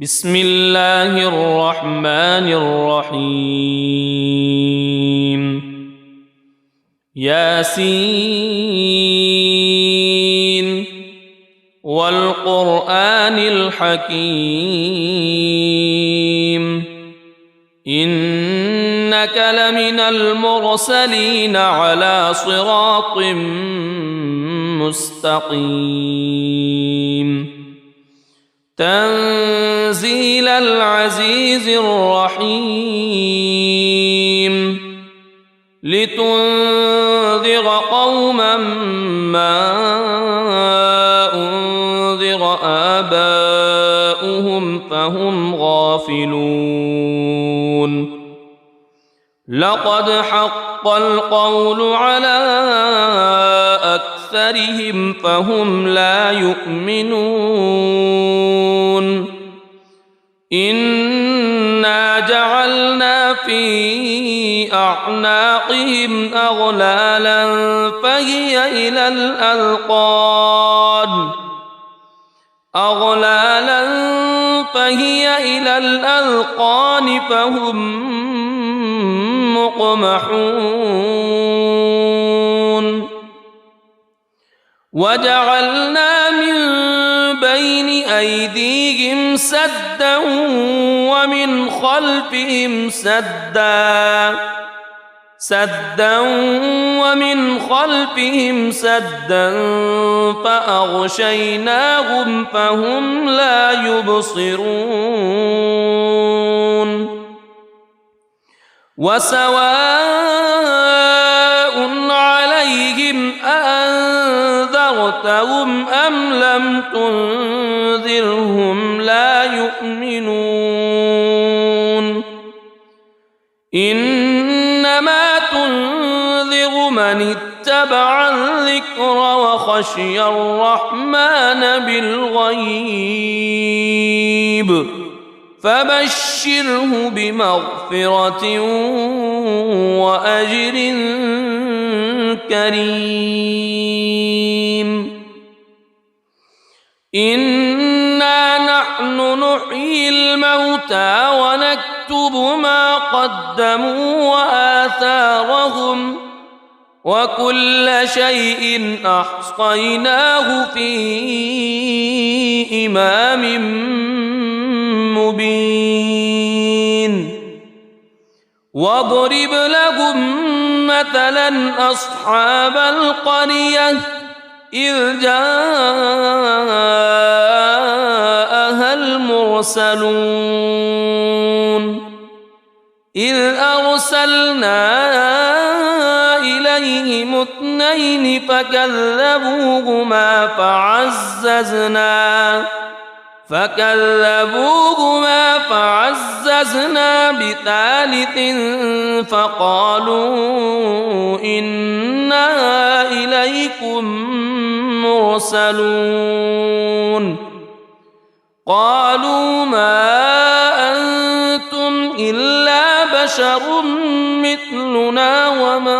بسم الله الرحمن الرحيم ياسين والقرآن الحكيم إنك لمن المرسلين على صراط مستقيم تنزيل العزيز الرحيم لتنذر قوما ما أنذر آباؤهم فهم غافلون لقد حق القول على أكثرهم فهم لا يؤمنون إنا جعلنا في أعناقهم أغلالا فهي إلى الأذقان فهم مقمحون وجعلنا من بين أيديهم سدا ومن خلفهم سدا فأغشيناهم فهم لا يبصرون وسواء عليهم أأنذرتهم أم لم تنذرهم لا يؤمنون إنما تنذر من اتبع الذكر وخشي الرحمن بالغيب فبشره بمغفرة وأجر كريم إنا نحن نحيي الموتى ونكتب ما قدموا وآثارهم وكل شيء أحصيناه في إمام مبين واضرب لهم مثلا أصحاب القرية إذ جاءها المرسلون إذ أرسلنا إليهم اثنين فكذبوهما فعززنا بثالث فقالوا إنا إليكم مرسلون قالوا ما أنتم إلا بشر مثلنا وما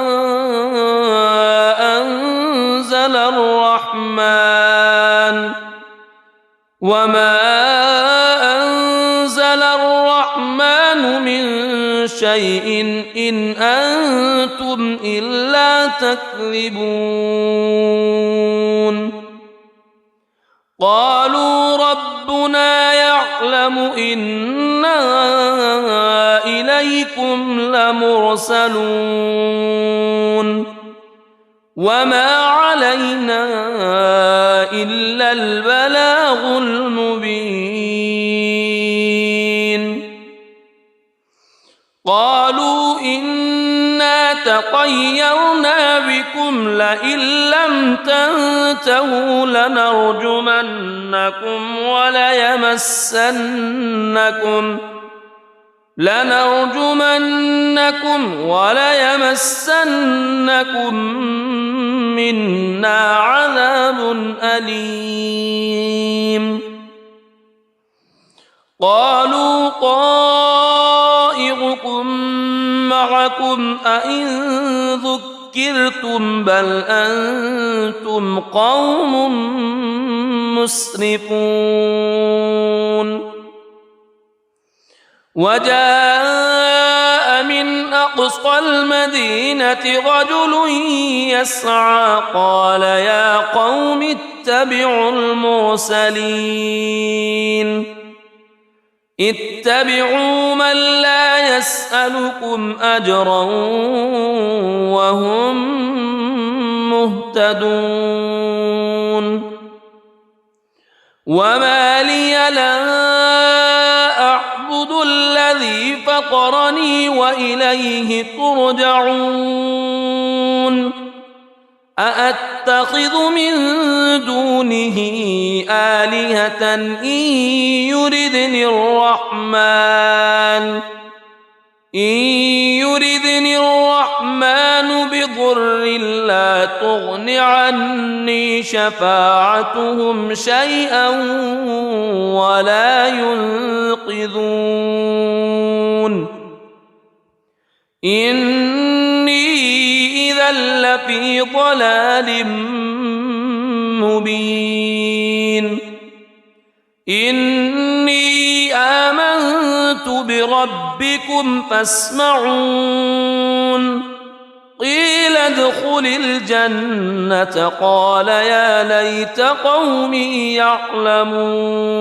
أنزل الرحمن من شيء إن أنتم إلا تكذبون قالوا ربنا يعلم إنا إليكم لمرسلون وما علينا إلا البلاغ المبين قالوا إنا تطيرنا بكم لئن لم تنتهوا لنرجمنكم وليمسنكم منا عذاب أليم قالوا طائركم معكم أئن ذكرتم بل أنتم قوم مسرفون وجاء من أقصى المدينة رجل يسعى قال يا قوم اتبعوا المرسلين اتبعوا من لا يسألكم أجرا وهم مهتدون وما لي لا أعبد الذي فطرني وإليه ترجعون أأتخذ من دونه آلهة إن يردني الرحمن بضر لا تغن عني شفاعتهم شيئا ولا ينقذون إني إذا لفي ضلال مبين إني آمنت بربكم فاسمعون قيل ادخل الجنة قال يا ليت قومي يعلمون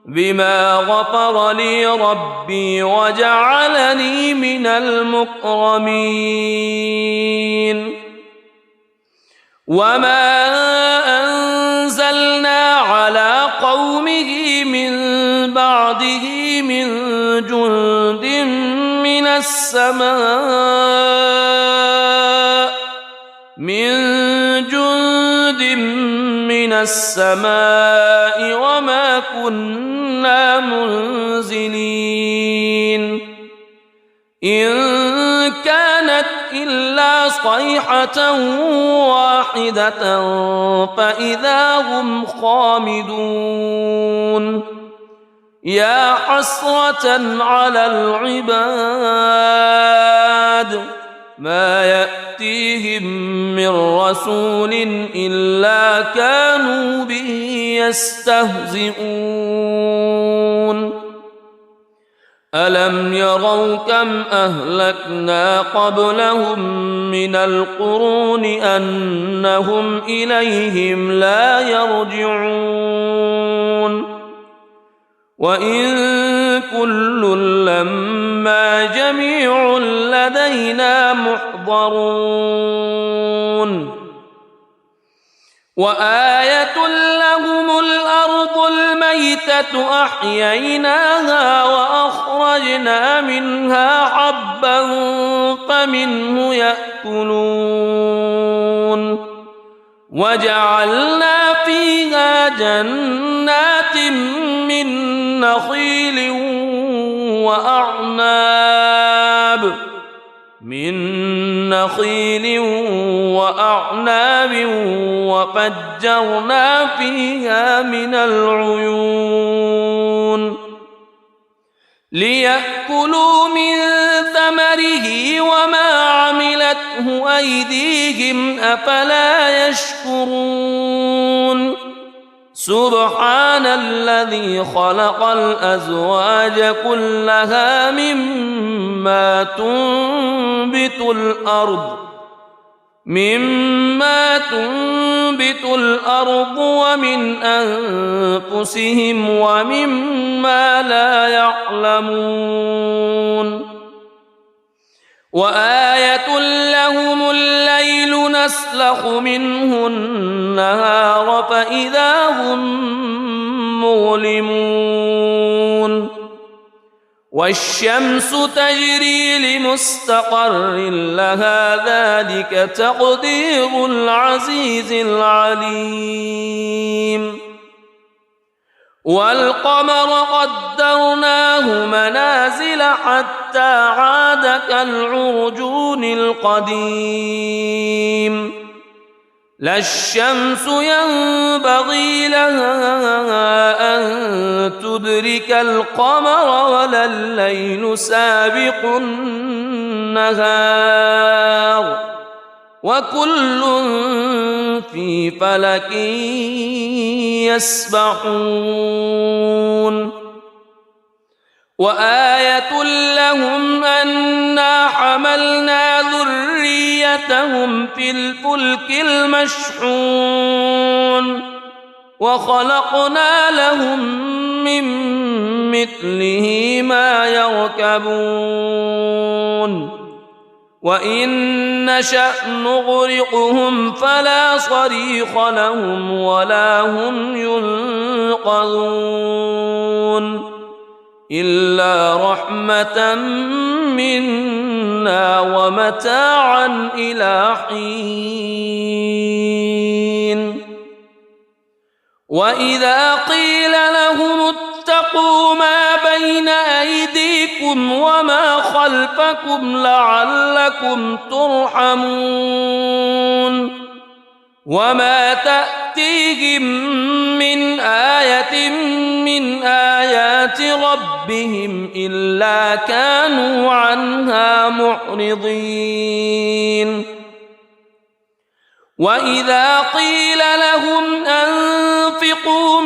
بما غفر لي ربي وجعلني من المكرمين وما أنزلنا على قومه من بعده من جند من السماء وما كنا منزلين إن كانت إلا صيحة واحدة فإذا هم خامدون يا حسرة على العباد ما يأتيهم من رسول إلا كانوا به يستهزئون ألم يروا كم أهلكنا قبلهم من القرون أنهم إليهم لا يرجعون وإن كل لما جميع لدينا محضرون وآية لهم الأرض الميتة أحييناها وأخرجنا منها حبا فمنه يأكلون وجعلنا فيها جنات من نخيل وأعناب وفجرنا فيها من العيون ليأكلوا من ثمره وما عملته أيديهم أفلا يشكرون سبحان الذي خلق الأزواج كلها مما تنبت الأرض ومن أنفسهم ومما لا يعلمون وآية لهم الليل نسلخ منه النهار فإذا هم مظلمون والشمس تجري لمستقر لها ذلك تقدير العزيز العليم والقمر قدرناه منازل حتى عاد كالعرجون القديم لا الشمس ينبغي لها أن تدرك القمر ولا الليل سابق النهار وكل في فلك يسبحون وآية لهم أنا حملنا ذريتهم في الفلك المشحون وخلقنا لهم من مثله ما يركبون وإن نشأ نغرقهم فلا صريخ لهم ولا هم ينقذون إلا رحمة منا ومتاعا إلى حين وإذا قيل لهم اتقوا ما بين أيديكم وما خلفكم لعلكم ترحمون وما تأتيهم من آية من آيات ربهم إلا كانوا عنها معرضين وإذا قيل لهم أنفقوا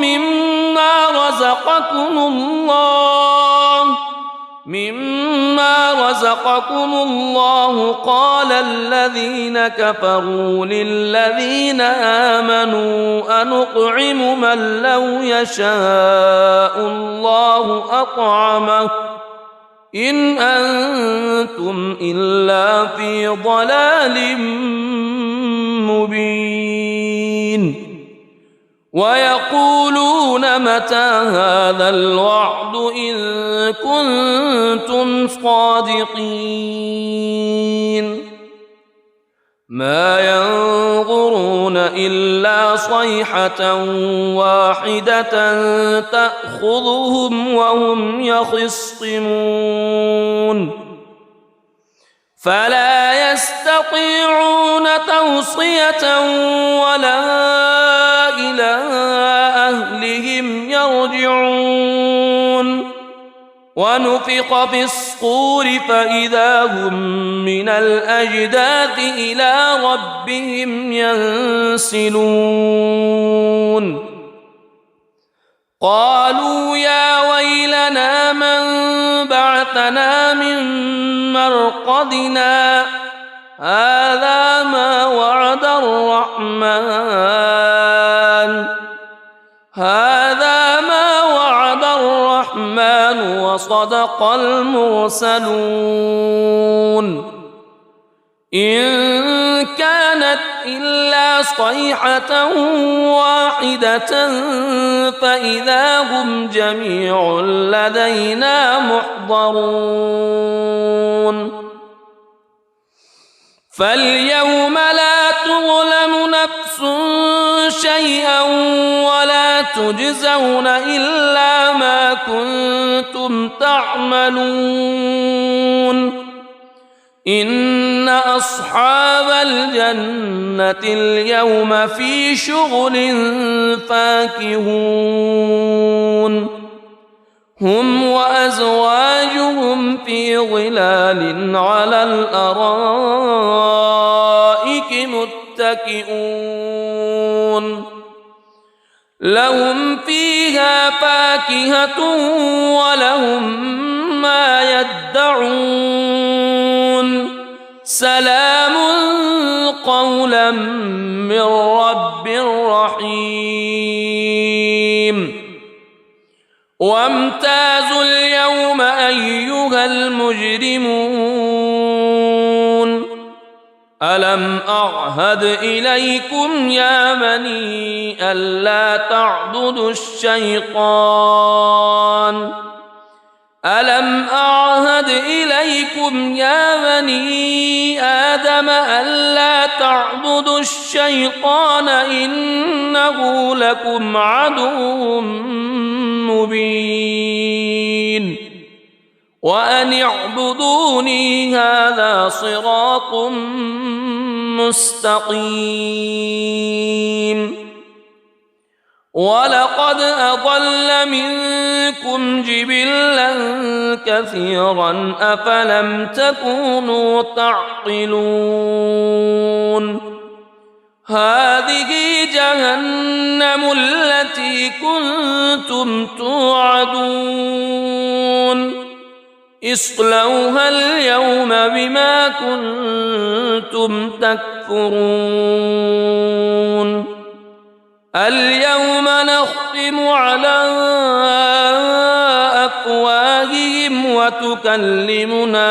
مما رزقكم الله قال الذين كفروا للذين آمنوا أنطعم من لو يشاء الله أطعمه إن أنتم إلا في ضلال مبين ويقولون متى هذا الوعد إن كنتم صادقين ما ينظرون إلا صيحة واحدة تأخذهم وهم يخصمون فلا يستطيعون توصية ولا إلى أهلهم يرجعون ونفخ في الصور فإذا هم من الأجداث إلى ربهم ينسلون قالوا يا ويلنا من بعثنا من مرقدنا هذا ما وعد الرحمن وصدق المرسلون إن كانت إلا صيحة واحدة فإذا هم جميع لدينا محضرون فاليوم لا تظلم نفس شيئا ولا تجزون إلا ما كنتم تعملون إن أصحاب الجنة اليوم في شغل فاكهون هم وأزواجهم في ظلال على الأرائك متكئون لهم فيها فاكهة ولهم ما يدعون سلام قولا من رب رحيم وامتازوا اليوم أيها المجرمون ألم أعهد إليكم يا بني ألا تعبدوا الشيطان ألم أعهد إليكم يا بني آدم ألا تعبدوا الشيطان إنه لكم عدو مبين وأن اعبدوني هذا صراط مستقيم ولقد أضل منكم جبلا كثيرا أفلم تكونوا تعقلون هذه جهنم التي كنتم توعدون اصلوها اليوم بما كنتم تكفرون اليوم نختم على أفواههم وتكلمنا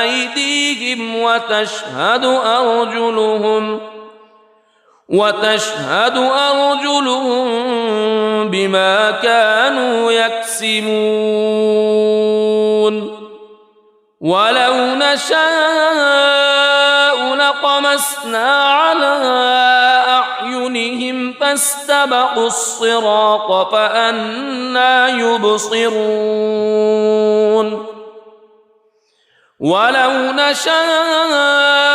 أيديهم وتشهد أرجلهم بما كانوا يكسبون ولو نشاء لطمسنا على أعينهم فاستبقوا الصراط فأنى يبصرون ولو نشاء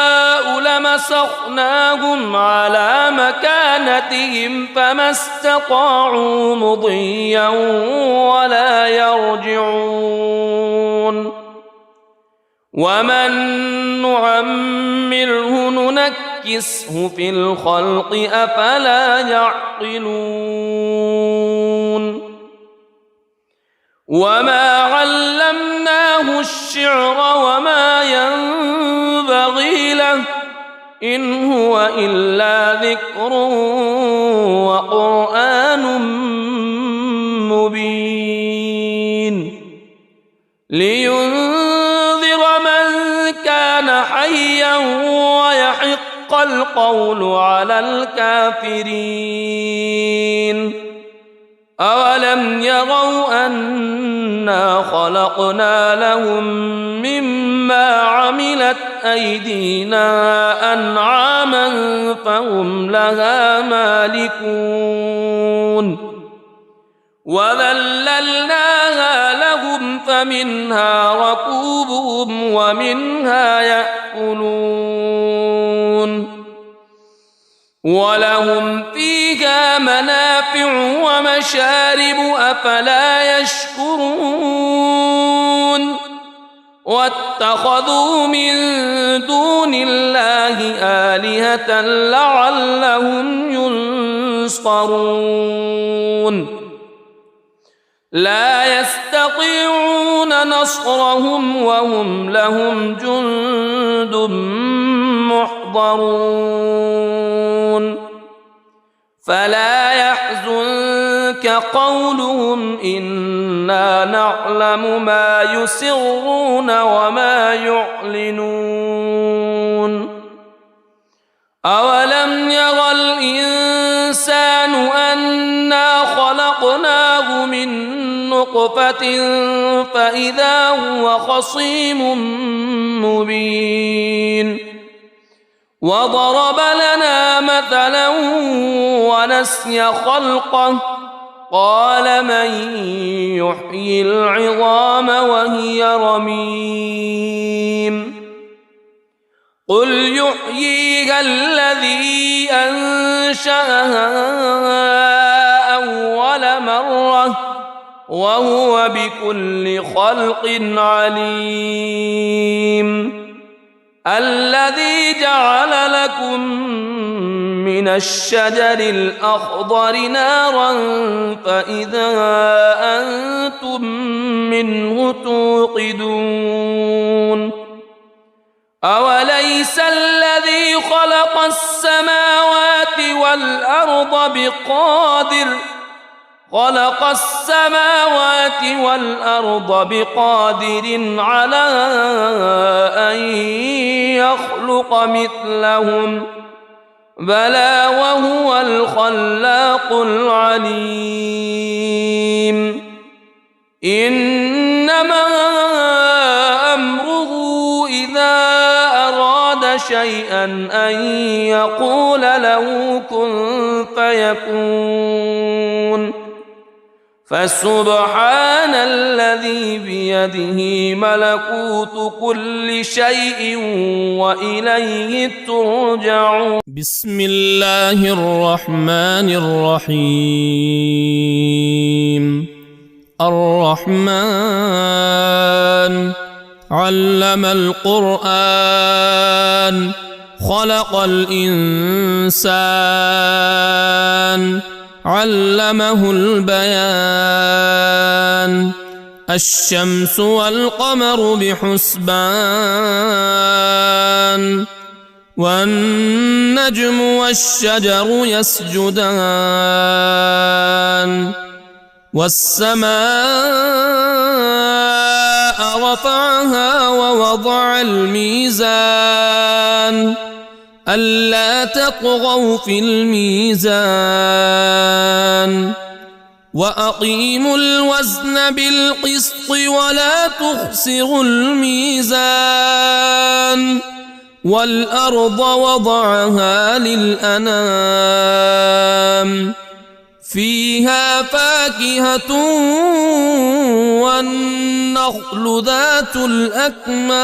لمسخناهم على مكانتهم فما استطاعوا مضيا ولا يرجعون ومن نعمره ننكسه في الخلق أفلا يعقلون وما علمناه الشعر وما ينبغي له إن هو إلا ذكر وقرآن مبين لينذر من كان حيا ويحق القول على الكافرين أولم يروا أنا خلقنا لهم مما عملت أيدينا أنعاما فهم لها مالكون وذللناها لهم فمنها ركوبهم ومنها يأكلون ولهم فيها منافع ومشارب أفلا يشكرون واتخذوا من دون الله آلهة لعلهم ينصرون لا يستطيعون نصرهم وهم لهم جند محضرون فلا يحزنك قولهم إنا نعلم ما يسرون وما يعلنون أولم ير الإنسان أنا خلقناه من نطفة فإذا هو خصيم مبين وضرب لنا مثلا ونسي خلقه قال من يحيي العظام وهي رميم قل يحييها الذي أنشأها أول مرة وهو بكل خلق عليم الذي جعل لكم من الشجر الأخضر نارا فإذا أنتم منه توقدون أوليس الذي خلق السماوات والأرض بقادر على أن يخلق مثلهم بلى وهو الخلاق العليم إنما أمره إذا أراد شيئا أن يقول له كن فيكون فسبحان الذي بيده ملكوت كل شيء وإليه ترجعون بسم الله الرحمن الرحيم الرحمن علم القرآن خلق الإنسان علمه البيان الشمس والقمر بحسبان والنجم والشجر يسجدان والسماء رفعها ووضع الميزان ألا تطغوا في الميزان وأقيموا الوزن بالقسط ولا تخسروا الميزان والأرض وضعها للأنام فيها فاكهة والنخل ذات الأكمام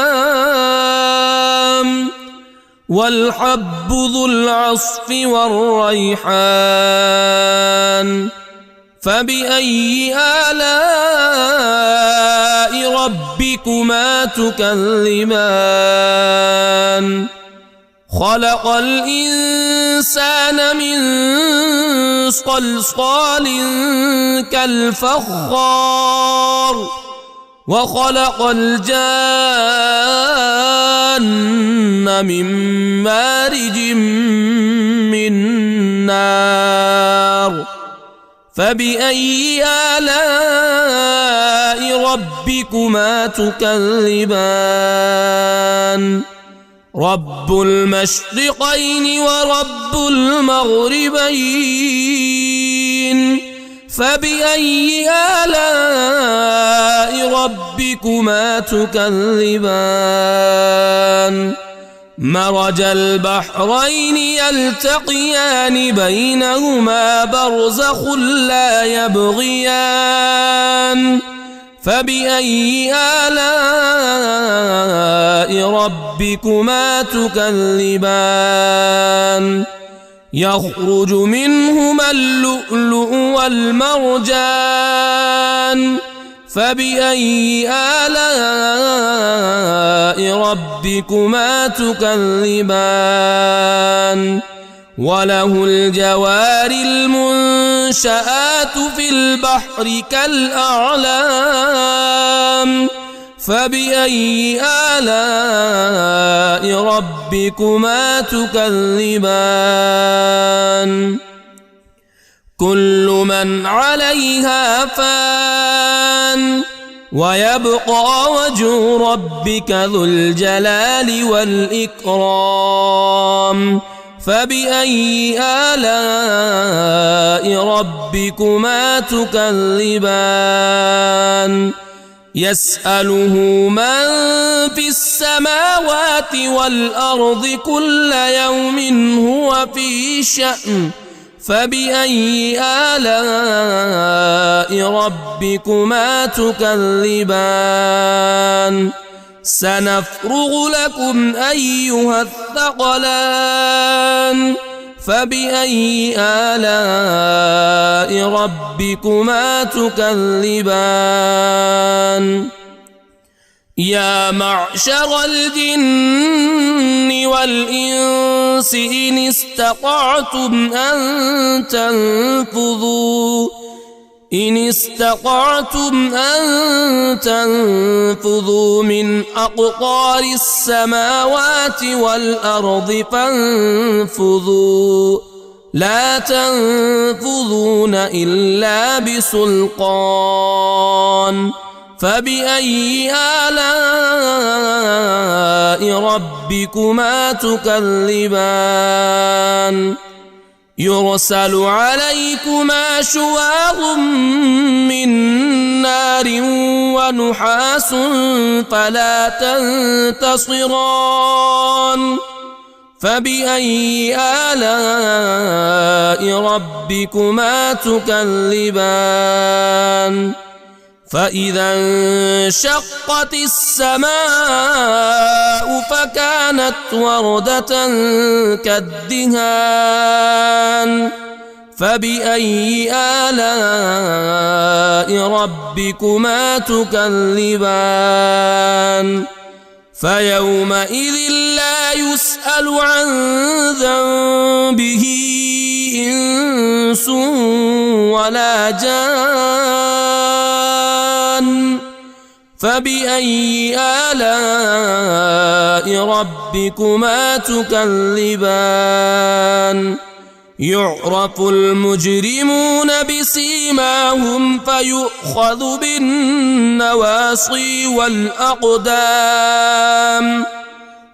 والحب ذو العصف والريحان فبأي آلاء ربكما تكذبان خلق الإنسان من صلصال كالفخار وخلق الجان من مارج من نار فبأي آلاء ربكما تكذبان رب المشرقين ورب المغربين فبأي آلاء ربكما تكذبان مرج البحرين يلتقيان بينهما برزخ لا يبغيان فبأي آلاء ربكما تكذبان يخرج منهما اللؤلؤ والمرجان فبأي آلاء ربكما تكذبان وله الجوار المنشآت في البحر كالأعلام فبأي آلاء ربكما تكذبان كل من عليها فان ويبقى وجه ربك ذو الجلال والإكرام فبأي آلاء ربكما تكذبان يسأله من في السماوات والأرض كل يوم هو في شأن فبأي آلاء ربكما تكذبان سنفرغ لكم أيها الثقلان فبأي آلاء ربكما تكذبان يا معشر الجن والإنس إن استطعتم أن تنفذوا من أقطار السماوات والأرض فانفذوا لا تنفذون إلا بسلطان فبأي آلاء ربكما تكذبان يرسل عليكما شواظ من نار ونحاس فلا تنتصران فبأي آلاء ربكما تكذبان فإذا انشقت السماء فكانت وردة كالدهان فبأي آلاء ربكما تكذبان فيومئذ لا يسأل عن ذنبه إنس ولا جان فبأي آلاء ربكما تكذبان يعرف المجرمون بسيماهم فيؤخذ بالنواصي والأقدام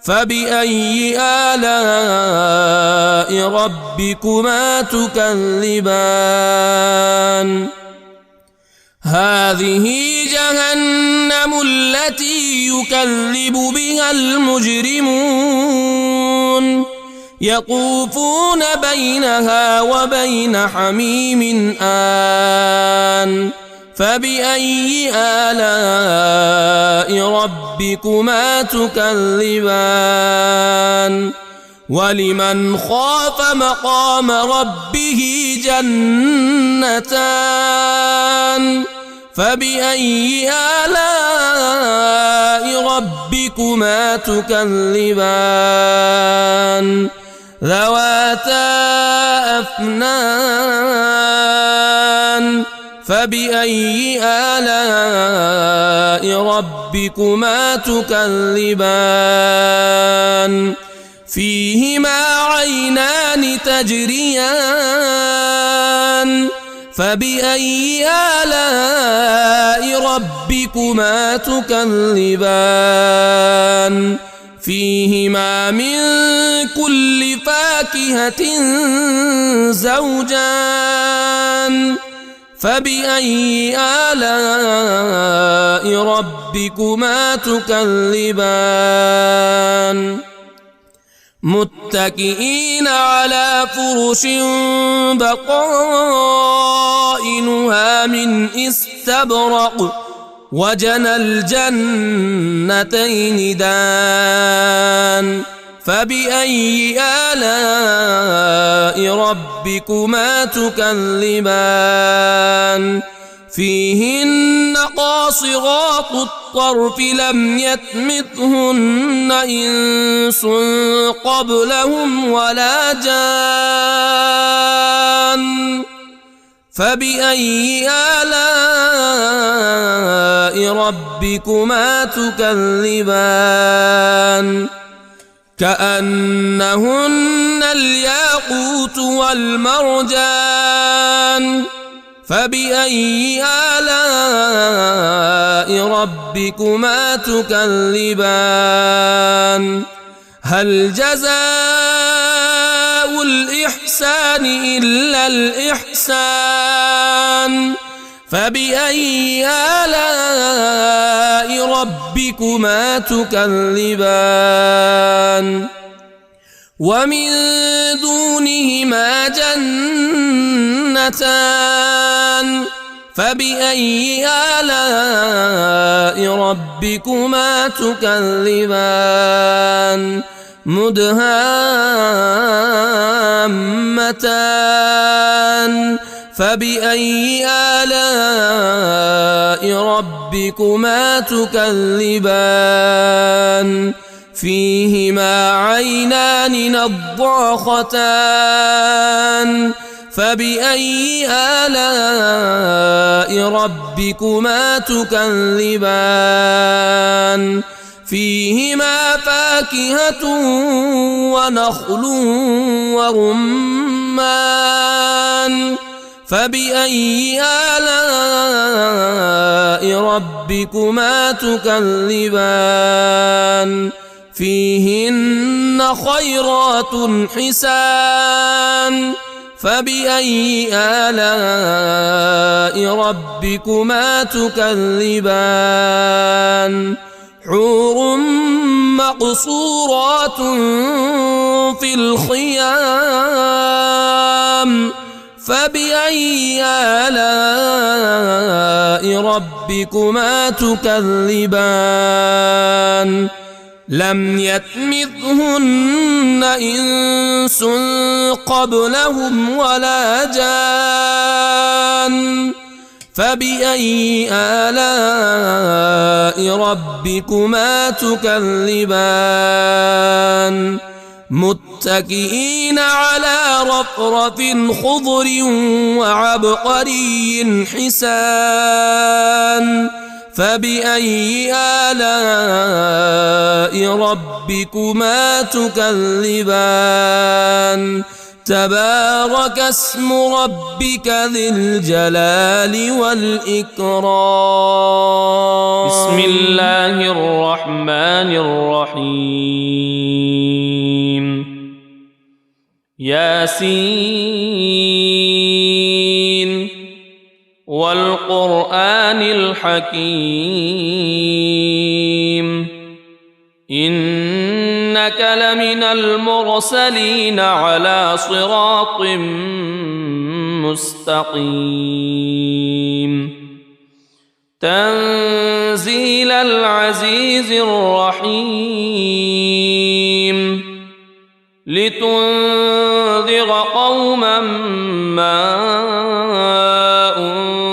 فبأي آلاء ربكما تكذبان هذه جهنم التي يكذب بها المجرمون يطوفون بينها وبين حميم آن فبأي آلاء ربكما تكذبان ولمن خاف مقام ربه جنتان فبأي آلاء ربكما تكذبان ذواتا أفنان فبأي آلاء ربكما تكذبان فيهما عينان تجريان فبأي آلاء ربكما تكذبان فيهما من كل فاكهة زوجان فبأي آلاء ربكما تكذبان متكئين على فرش بطائنها من استبرق وجنى الجنتين دان فبأي آلاء ربكما تكذبان فيهن قاصرات الطرف لم يطمثهن إنس قبلهم ولا جان فبأي آلاء ربكما تكذبان كأنهن الياقوت والمرجان فبأي آلاء ربكما تكذبان هل جزاء الإحسان إلا الإحسان فبأي آلاء ربكما تكذبان ومن دونهما جنتان فبأي آلاء ربكما تكذبان مدهامتان فبأي آلاء ربكما تكذبان فيهما عينان نضاختان فبأي آلاء ربكما تكذبان فيهما فاكهة ونخل ورمان فبأي آلاء ربكما تكذبان فيهن خيرات حسان فبأي آلاء ربكما تكذبان حور مقصورات في الخيام فبأي آلاء ربكما تكذبان لم يطمثهن إنس قبلهم ولا جان فبأي آلاء ربكما تكذبان متكئين على رفرف خضر وعبقري حسان فبأي آلاء ربكما تكذبان تبارك اسم ربك ذي الجلال والإكرام. بسم الله الرحمن الرحيم. ياسين والقرآن الحكيم إنك لمن المرسلين على صراط مستقيم تنزيل العزيز الرحيم لتنذر قوما ما أنذر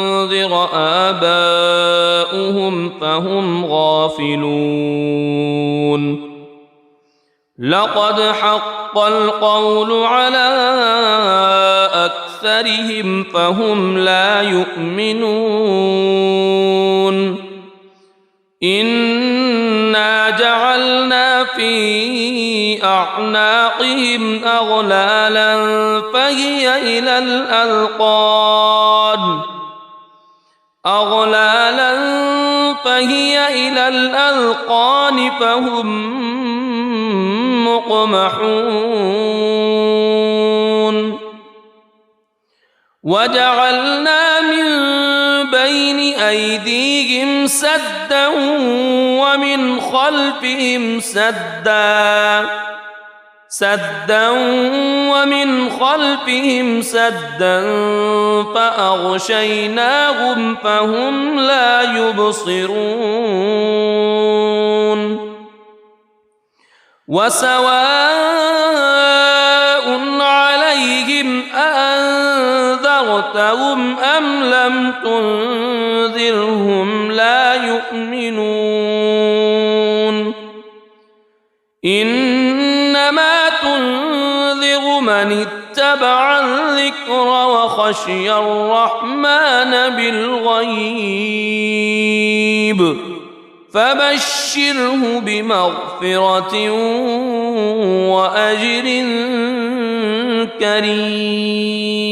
آباؤهم فهم غافلون لقد حق القول على أكثرهم فهم لا يؤمنون إنا جعلنا في أعناقهم أغلالا فهي إلى الأذقان فهم مقمحون وجعلنا من بين أيديهم سدا ومن خلفهم سدا فأغشيناهم فهم لا يبصرون وسواء عليهم أأنذرتهم أم لم تنذرهم لا يؤمنون إنما تنذر من اتبع الذكر وخشي الرحمن بالغيب فبشره بمغفرة وأجر كريم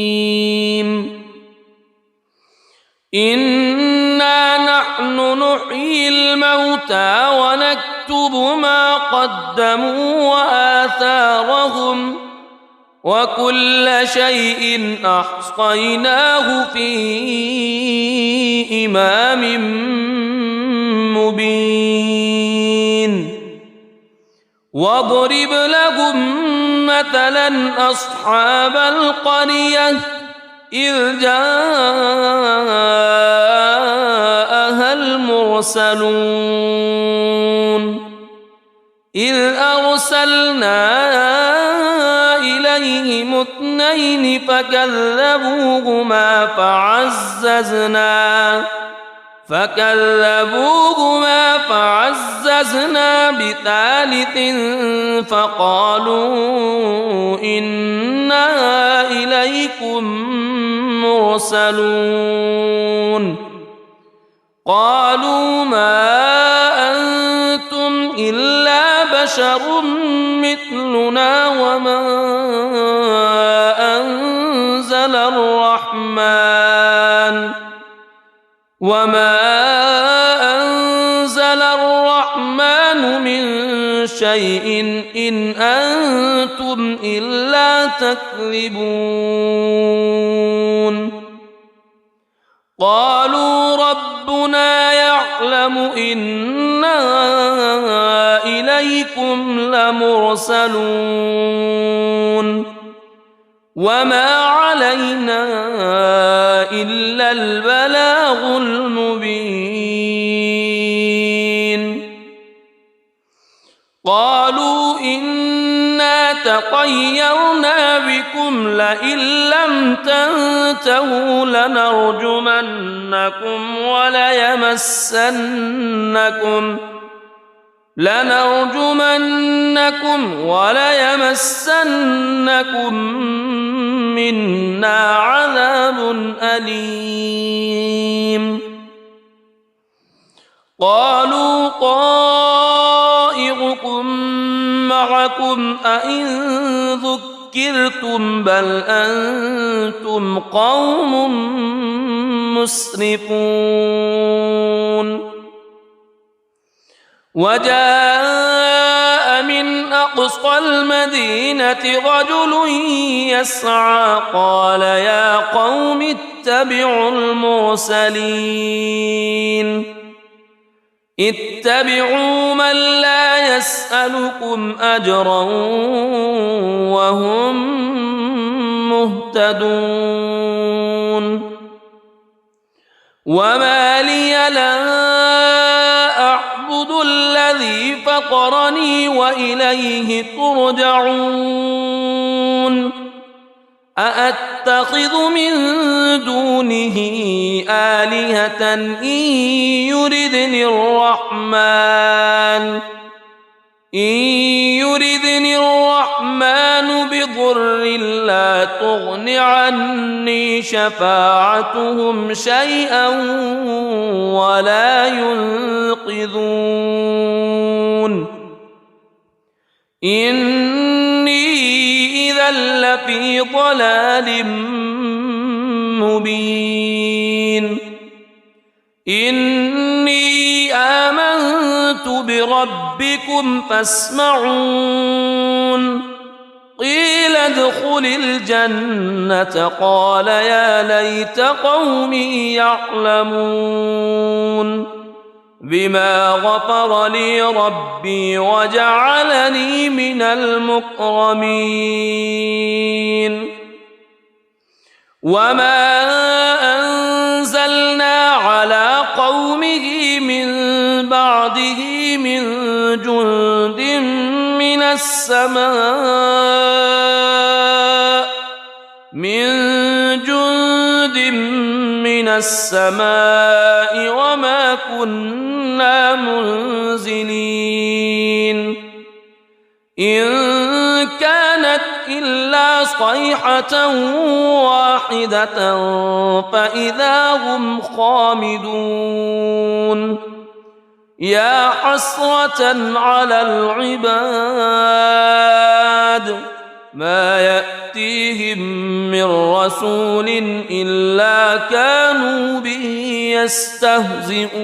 إنا نحن نحيي الموتى ونكتب ما قدموا وآثارهم وكل شيء أحصيناه في إمام مبين واضرب لهم مثلا أصحاب القرية إذ جاءها المرسلون إذ أرسلنا إليهم اثنين فكذبوهما فعززنا بثالث فقالوا إنا إليكم مرسلون قالوا ما أنتم إلا بشر مثلنا وما أنزل الرحمن من شيء إن أنتم إلا تكذبون قالوا ربنا يعلم إنا إليكم لمرسلون وما علينا إلا البلاغ المبين قالوا إنا تطيرنا بكم لئن لم تنتهوا لنرجمنكم وليمسنكم منا عذاب أليم قالوا طائركم معكم أئن ذكرتم بل أنتم قوم مسرفون وجاء من أقصى المدينة رجل يسعى قال يا قوم اتبعوا المرسلين اتبعوا من لا يسألكم أجرا وهم مهتدون وما لي لا أعبد الذي فطرني وإليه ترجعون أأتخذ من دونه آلهة إن يردني الرحمن بضر لا تغن عني شفاعتهم شيئا ولا ينقذون إني إذا لفي ضلال مبين إني آمنت بربكم فاسمعون قيل ادخل الجنة قال يا ليت قومي يعلمون بما غفر لي ربي وجعلني من المكرمين وما أنزلنا على قومه من بعده من جند من السماء وما كنا منزلين إن كانت إلا صيحة واحدة فإذا هم خامدون يا حسرة على العباد ما يأتيهم من رسول إلا كانوا به يستهزئون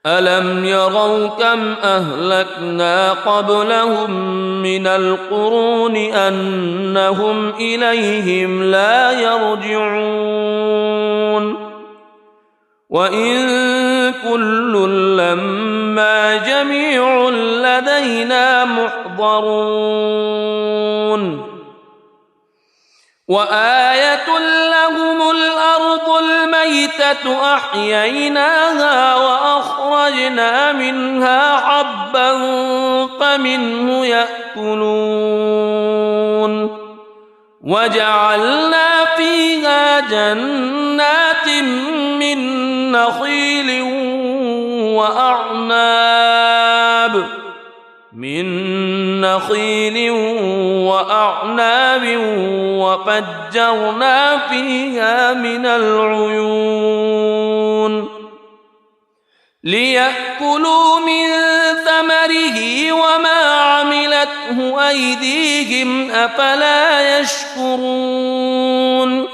ألم يروا كم أهلكنا قبلهم من القرون أنهم إليهم لا يرجعون وإن كل لما جميع لدينا محضرون وآية لهم الأرض الميتة أحييناها وأخرجنا منها حبا فمنه يأكلون وجعلنا فيها جنات من نخيل وأعناب وفجرنا فيها من العيون ليأكلوا من ثمره وما عملته أيديهم أفلا يشكرون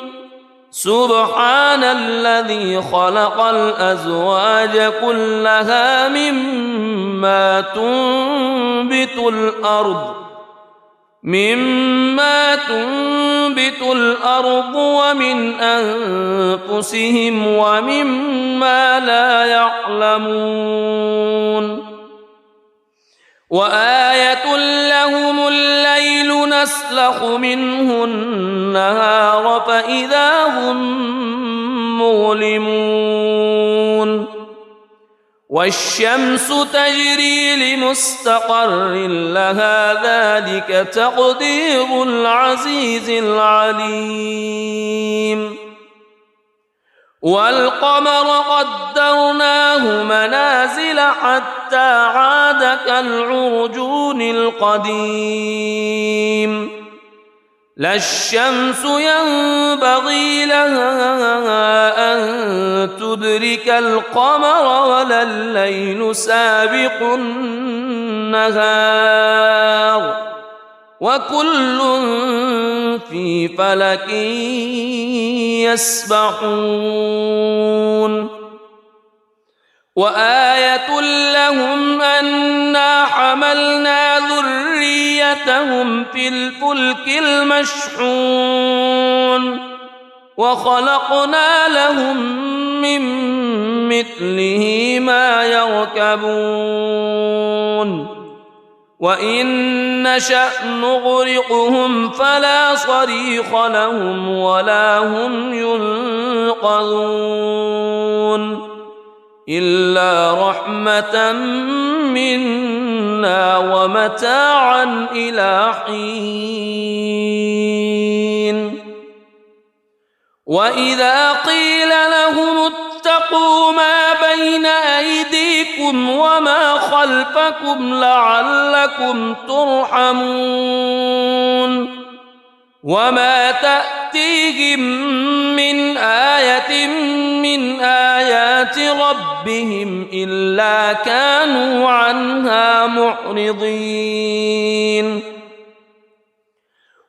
سبحان الذي خلق الأزواج كلها مما تنبت الأرض ومن أنفسهم ومما لا يعلمون وآية لهم الليل نسلخ منه النهار فإذا هم مظلمون والشمس تجري لمستقر لها ذلك تقدير العزيز العليم والقمر قدرناه منازل حتى عاد كالعرجون القديم لا الشمس ينبغي لها أن تدرك القمر ولا الليل سابق النهار وكل في فلك يسبحون وآية لهم أنا حملنا ذريتهم في الفلك المشحون وخلقنا لهم من مثله ما يركبون وإن نشأ نغرقهم فلا صريخ لهم ولا هم ينقذون إلا رحمة منا ومتاعا إلى حين وإذا قيل لهم اتقوا ما بين أيديكم وما خلفكم لعلكم ترحمون وما تأتيهم من آية من آيات ربهم إلا كانوا عنها معرضين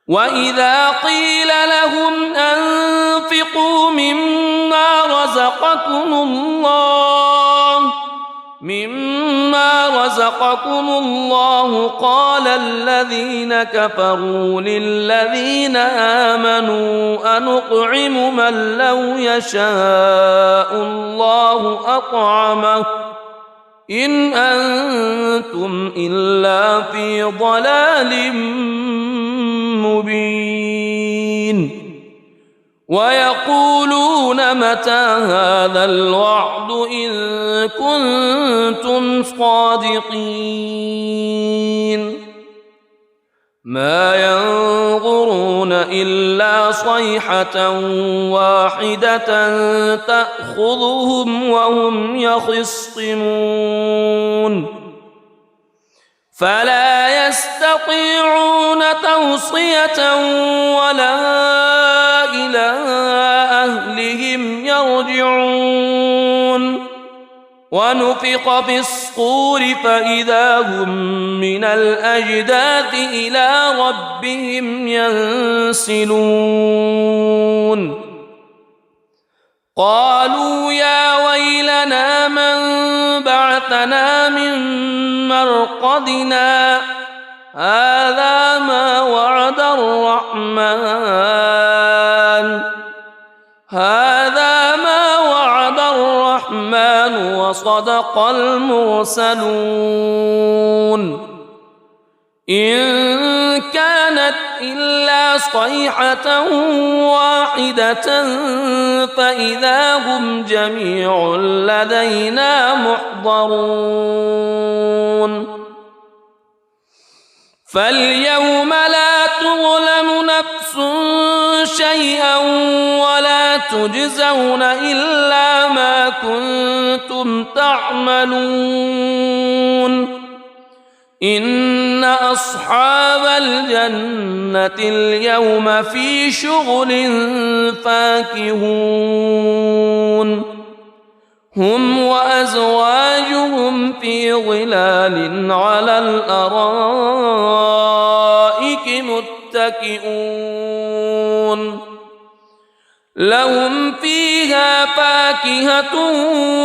وإذا قيل لهم أنفقوا مما رزقكم الله قال الذين كفروا للذين آمنوا أنطعم من لو يشاء الله أطعمه إن أنتم إلا في ضلال مبين ويقولون متى هذا الوعد إن كنتم صادقين ما ينظرون إلا صيحة واحدة تأخذهم وهم يخصمون فلا يستطيعون توصية ولا إلى أهلهم يرجعون ونفخ في الصور فإذا هم من الأجداث إلى ربهم ينسلون قالوا يا ويلنا من بعثنا من مرقدنا هذا ما وعد الرحمن وصدق المرسلون إن كانت إلا صيحة واحدة فإذا هم جميع لدينا محضرون فاليوم لا تظلم نفس شيئا ولا تجزون إلا ما كنتم تعملون إن أصحاب الجنة اليوم في شغل فاكهون هم وأزواجهم في ظلال على الأرائك متكئون لهم فيها فاكهة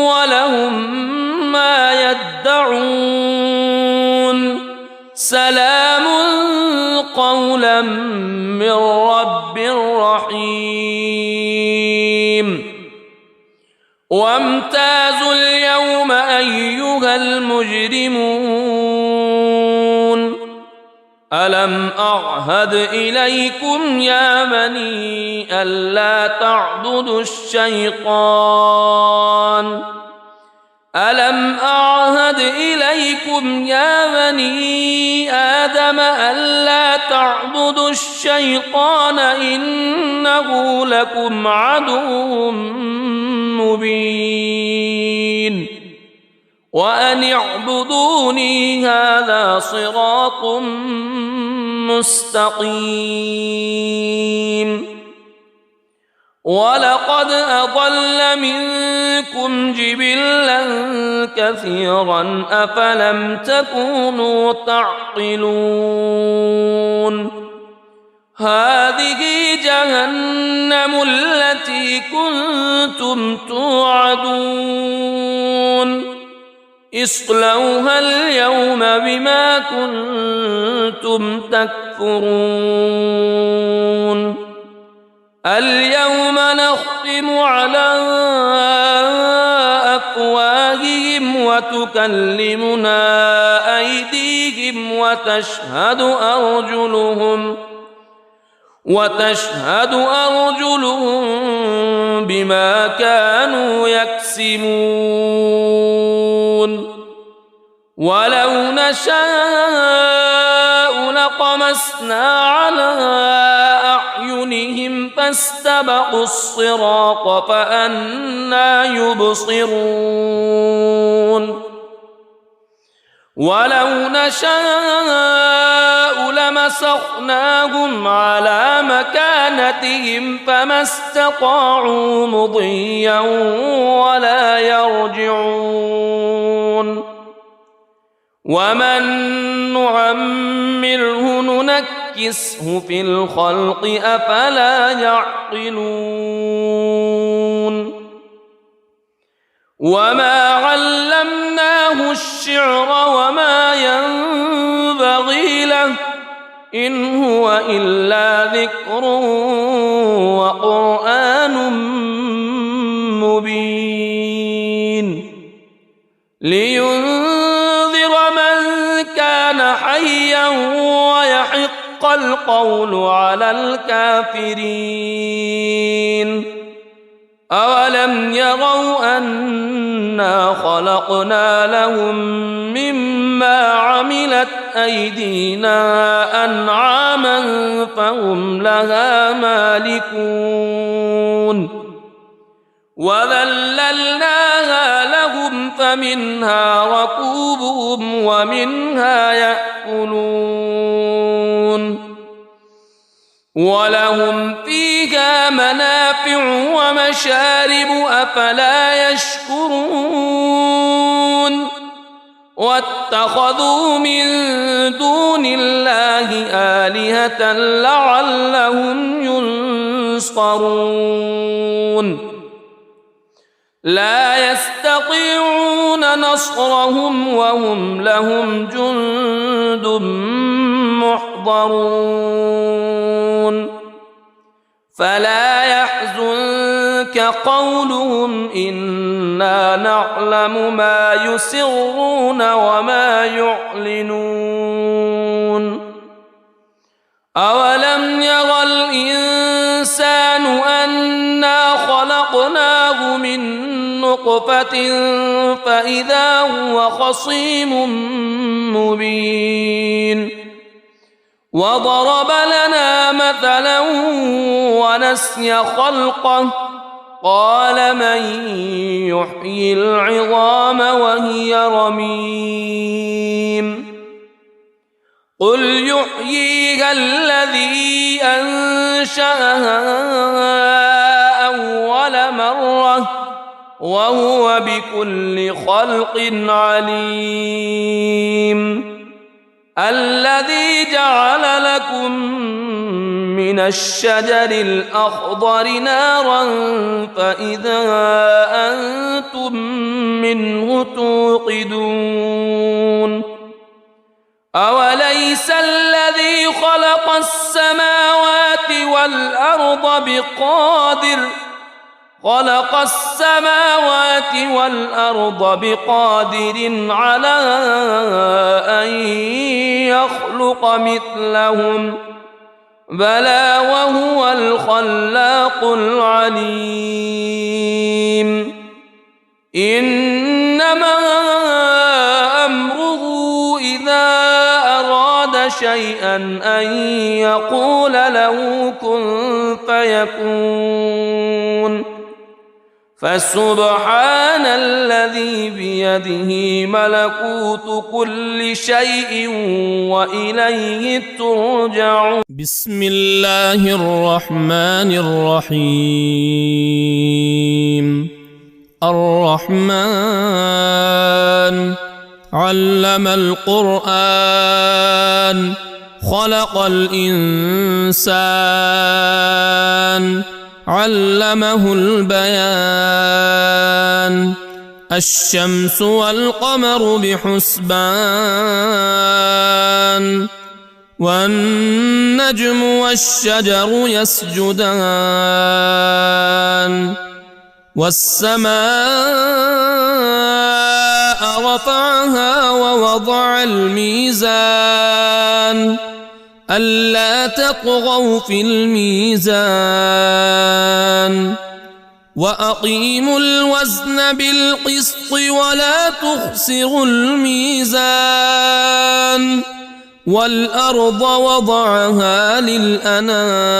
ولهم ما يدعون سلام قولا من رب رحيم وامتازوا اليوم أيها المجرمون ألم أعهد إليكم يا بني ألا تعبدوا الشيطان ألم أعهد إليكم يا بني آدم ألا تعبدوا الشيطان إنه لكم عدو مبين وأن اعبدوني هذا صراط مستقيم ولقد أضل منكم جبلا كثيرا أفلم تكونوا تعقلون هذه جهنم التي كنتم توعدون اصلوها اليوم بما كنتم تكفرون اليوم نختم على أفواههم وتكلمنا أيديهم وتشهد أرجلهم بما كانوا يكسبون ولو نشاء لطمسنا على أعينهم فاستبقوا الصراط فأنى يبصرون ولو نشاء لمسخناهم على مكانتهم فما استطاعوا مضيا ولا يرجعون ومن نعمره ننكسه في الخلق أفلا يعقلون وما علمناه الشعر وما ينبغي له إن هو إلا ذكر وقرآن مبين لينذر من كان حيا ويحق القول على الكافرين أولم يروا أنا خلقنا لهم مما عملت أيدينا أنعاما فهم لها مالكون وذللناها لهم فمنها ركوبهم ومنها يأكلون ولهم فيها منافع ومشارب أفلا يشكرون واتخذوا من دون الله آلهة لعلهم ينصرون لا يستطيعون نصرهم وهم لهم جند محضرون فلا يحزنك قولهم إنا نعلم ما يسرون وما يعلنون أولم ير الإنسان أنا خلقناه من نطفة فإذا هو خصيم مبين وضرب لنا مثلا ونسي خلقه قال من يحيي العظام وهي رميم قل يحييها الذي أنشأها أول مرة وهو بكل خلق عليم الذي جعل لكم من الشجر الأخضر نارا فإذا أنتم منه توقدون أوليس الذي خلق السماوات والأرض بقادر على أن يخلق مثلهم بلى وهو الخلاق العليم إنما أمره إذا أراد شيئا أن يقول له كن فيكون فسبحان الذي بيده ملكوت كل شيء وإليه ترجعون. بسم الله الرحمن الرحيم. الرحمن علم القرآن خلق الإنسان علمه البيان. الشمس والقمر بحسبان والنجم والشجر يسجدان. والسماء رفعها ووضع الميزان ألا تطغوا في الميزان وأقيموا الوزن بالقسط ولا تخسروا الميزان. والأرض وضعها للأنام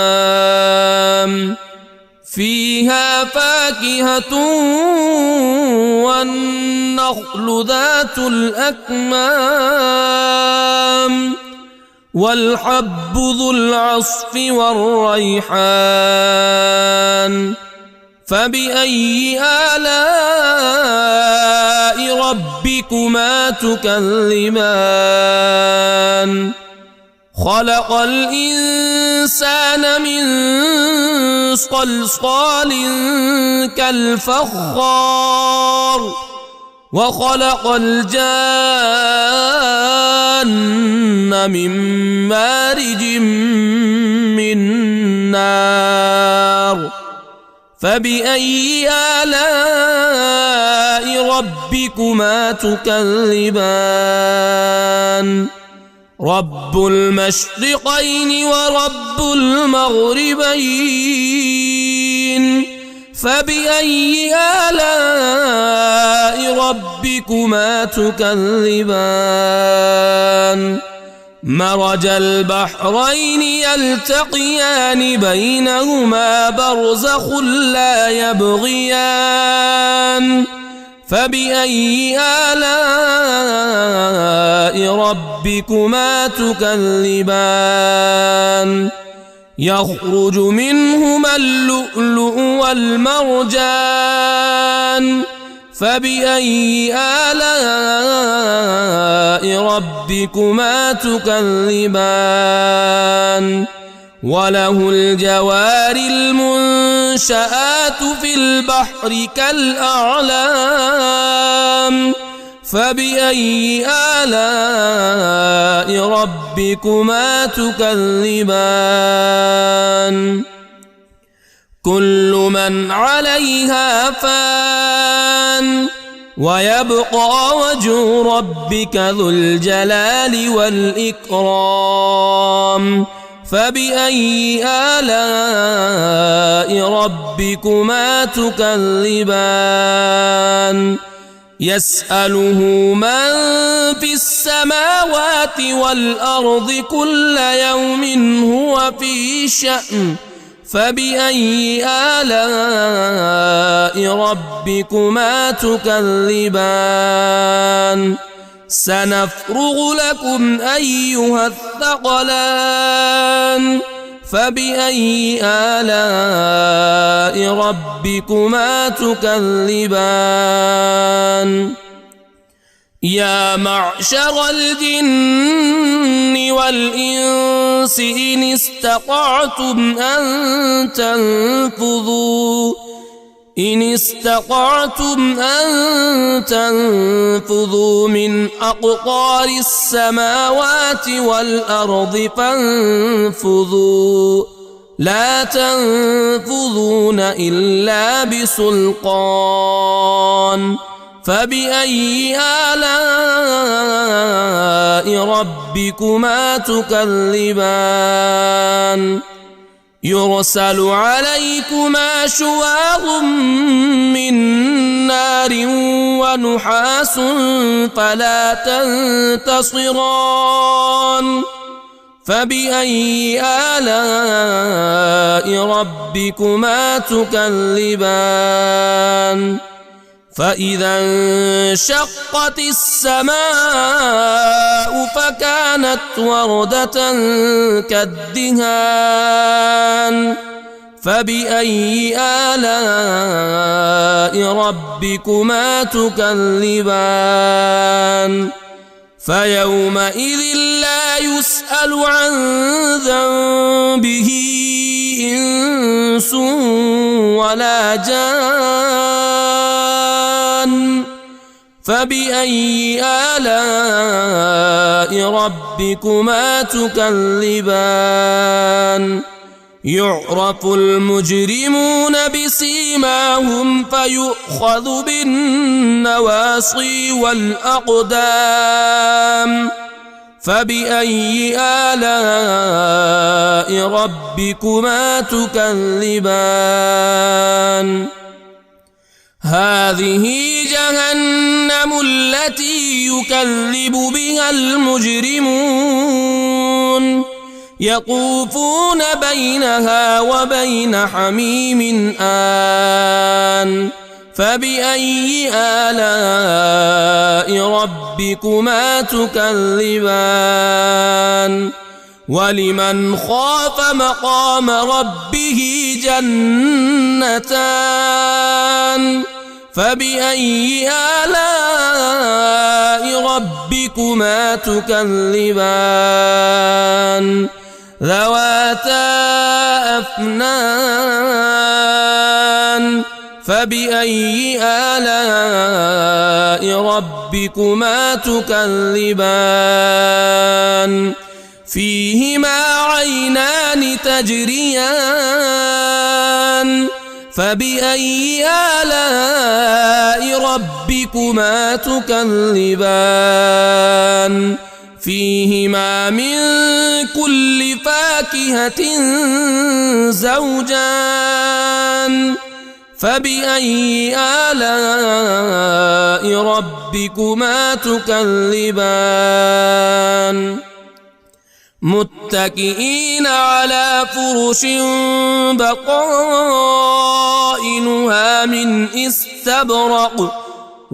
فيها فاكهة والنخل ذات الأكمام والحب ذو العصف والريحان. فبأي آلاء ربكما تكذبان. خلق الإنسان من صلصال كالفخار وخلق الجان من مارج من نار. فبأي آلاء ربكما تكذبان. رب المشرقين ورب المغربين. فبأي آلاء ربكما تكذبان. مرج البحرين يلتقيان بينهما برزخ لا يبغيان. فبأي آلاء ربكما تكذبان. يخرج منهما اللؤلؤ والمرجان. فبأي آلاء ربكما تكذبان. وله الجوار المنشآت في البحر كالأعلام. فبأي آلاء ربكما تكذبان. كل من عليها فان ويبقى وجه ربك ذو الجلال والإكرام. فبأي آلاء ربكما تكذبان. يسأله من في السماوات والأرض كل يوم هو في شأن. فبأي آلاء ربكما تكذبان. سنفرغ لكم أيها الثقلان. فبأي آلاء ربكما تكذبان. يا معشر الجن والإنس إن استطعتم أن تنفذوا من أقطار السماوات والأرض فانفذوا لا تنفذون إلا بسلطان. فبأي آلاء ربكما تكذبان. يرسل عليكما شواظ من نار ونحاس فلا تنتصران. فبأي آلاء ربكما تكذبان فإذا انشقت السماء فكانت وردة كالدهان فبأي آلاء ربكما تكذبان فيومئذ لا يسأل عن ذنبه إنس ولا جان فبأي آلاء ربكما تكذبان يعرف المجرمون بسيماهم فيؤخذ بالنواصي والأقدام فبأي آلاء ربكما تكذبان هذه جهنم التي يكذب بها المجرمون يطوفون بينها وبين حميم آن فبأي آلاء ربكما تكذبان ولمن خاف مقام ربه جنتان فبأي آلاء ربكما تكذبان ذواتا أفنان فبأي آلاء ربكما تكذبان فيهما عينان تجريان فبأي آلاء ربكما تكذبان فيهما من كل فاكهة زوجان فبأي آلاء ربكما تكذبان متكئين على فرش بطائنها من استبرق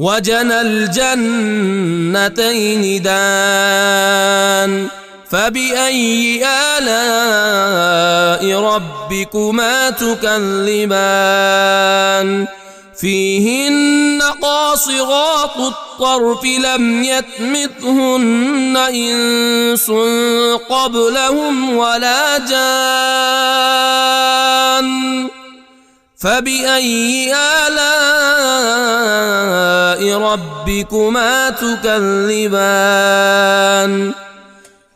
وجنى الجنتين دان فبأي آلاء ربكما تكذبان فيهن قاصرات الطرف لم يطمثهن إنس قبلهم ولا جان فبأي آلاء ربكما تكذبان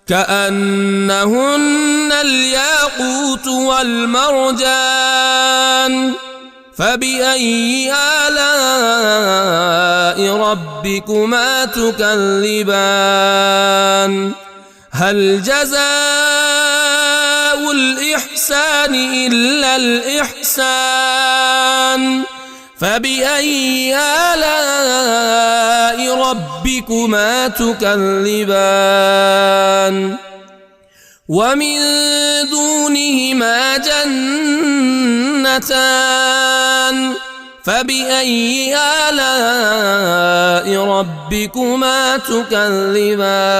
كأنهن الياقوت والمرجان فبأي آلاء ربكما تكذبان هل جزاء الإحسان إلا الإحسان فبأي آلاء ربكما تكذبان ومن دونهما جنتان فبأي آلاء ربكما تكذبان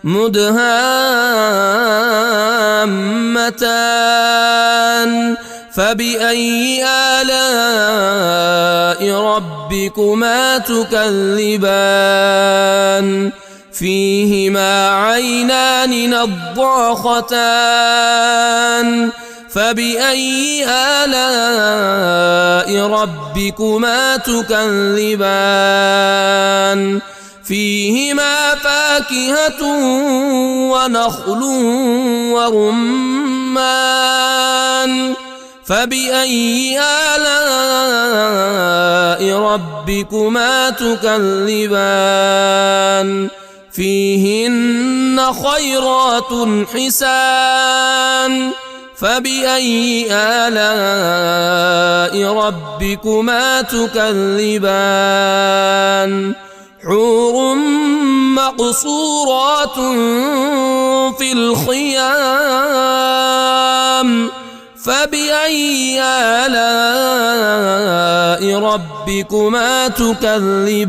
مدهامتان فبأي آلاء ربكما تكذبان فيهما عينان نضاختان فبأي آلاء ربكما تكذبان فيهما فاكهة ونخل ورمان فبأي آلاء ربكما تكذبان فيهن خيرات حسان فبأي آلاء ربكما تكذبان حور مقصورات في الخيام فبأي آلاء ربكما تكذبان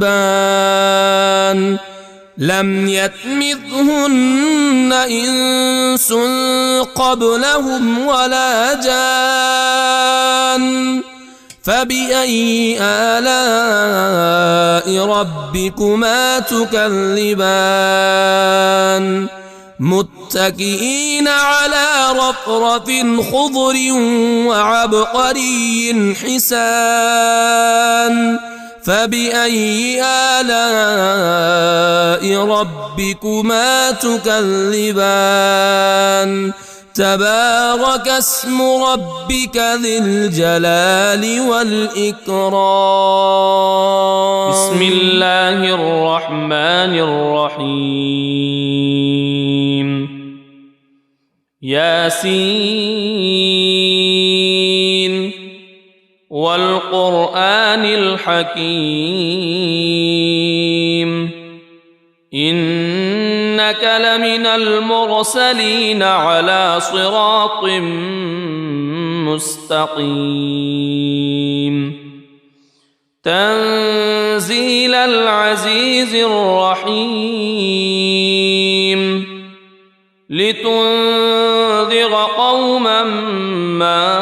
لم يطمثهن إنس قبلهم ولا جان فبأي آلاء ربكما تكذبان متكئين على رفرف خضر وعبقري حسان فبأي آلاء ربكما تكذبان تبارك اسم ربك ذي الجلال والإكرام بسم الله الرحمن الرحيم ياسين والقرآن الحكيم إنك لمن المرسلين على صراط مستقيم تنزيل العزيز الرحيم لتنذر قوما ما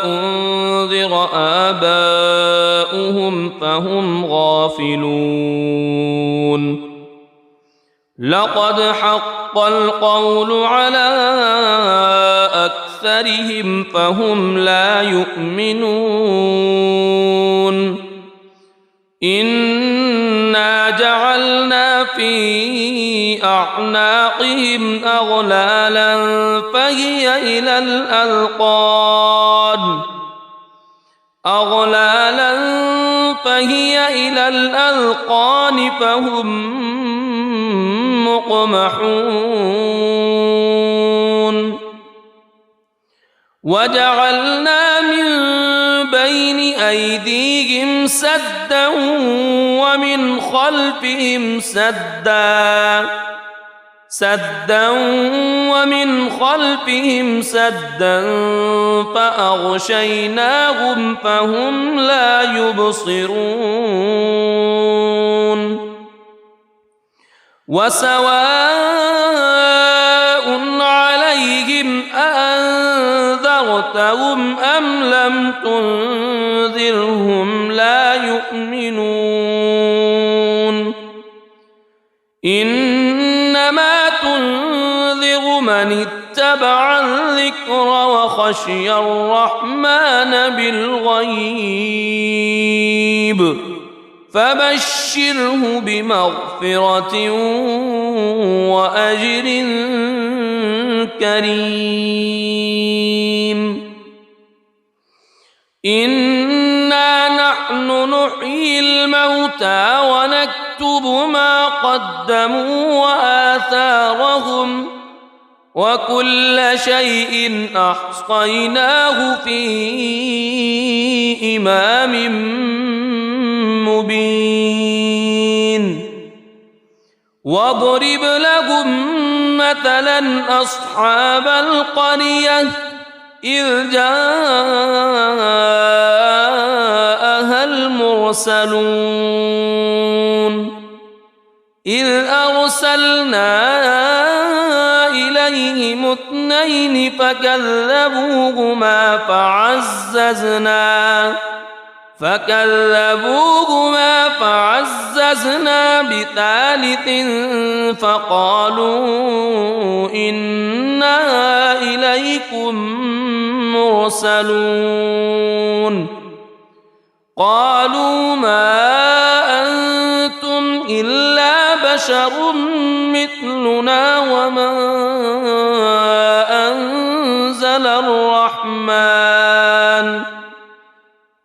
أنذر آباؤهم فهم غافلون لقد حق القول على أكثرهم فهم لا يؤمنون إنا جعلنا في أعناقهم أغلالا فهي إلى الأذقان فهم مقمحون وجعلنا من بين أيديهم سدا ومن خلفهم سدا فأغشيناهم فهم لا يبصرون وسواء عليهم أأنذرتهم أم لم تنذرهم لا يؤمنون إنما تنذر من اتبع الذكر وخشي الرحمن بالغيب فبشره بمغفرة وأجر كريم إنا نحن نحيي الموتى ونكتب ما قدموا وآثارهم وكل شيء أحصيناه في إمام مبين واضرب لهم مثلا أصحاب القرية إذ جاءها المرسلون إذ أرسلنا إليهم اثنين فكذبوهما فعززنا بثالث فقالوا إنا إليكم مرسلون قالوا ما أنتم إلا بشر مثلنا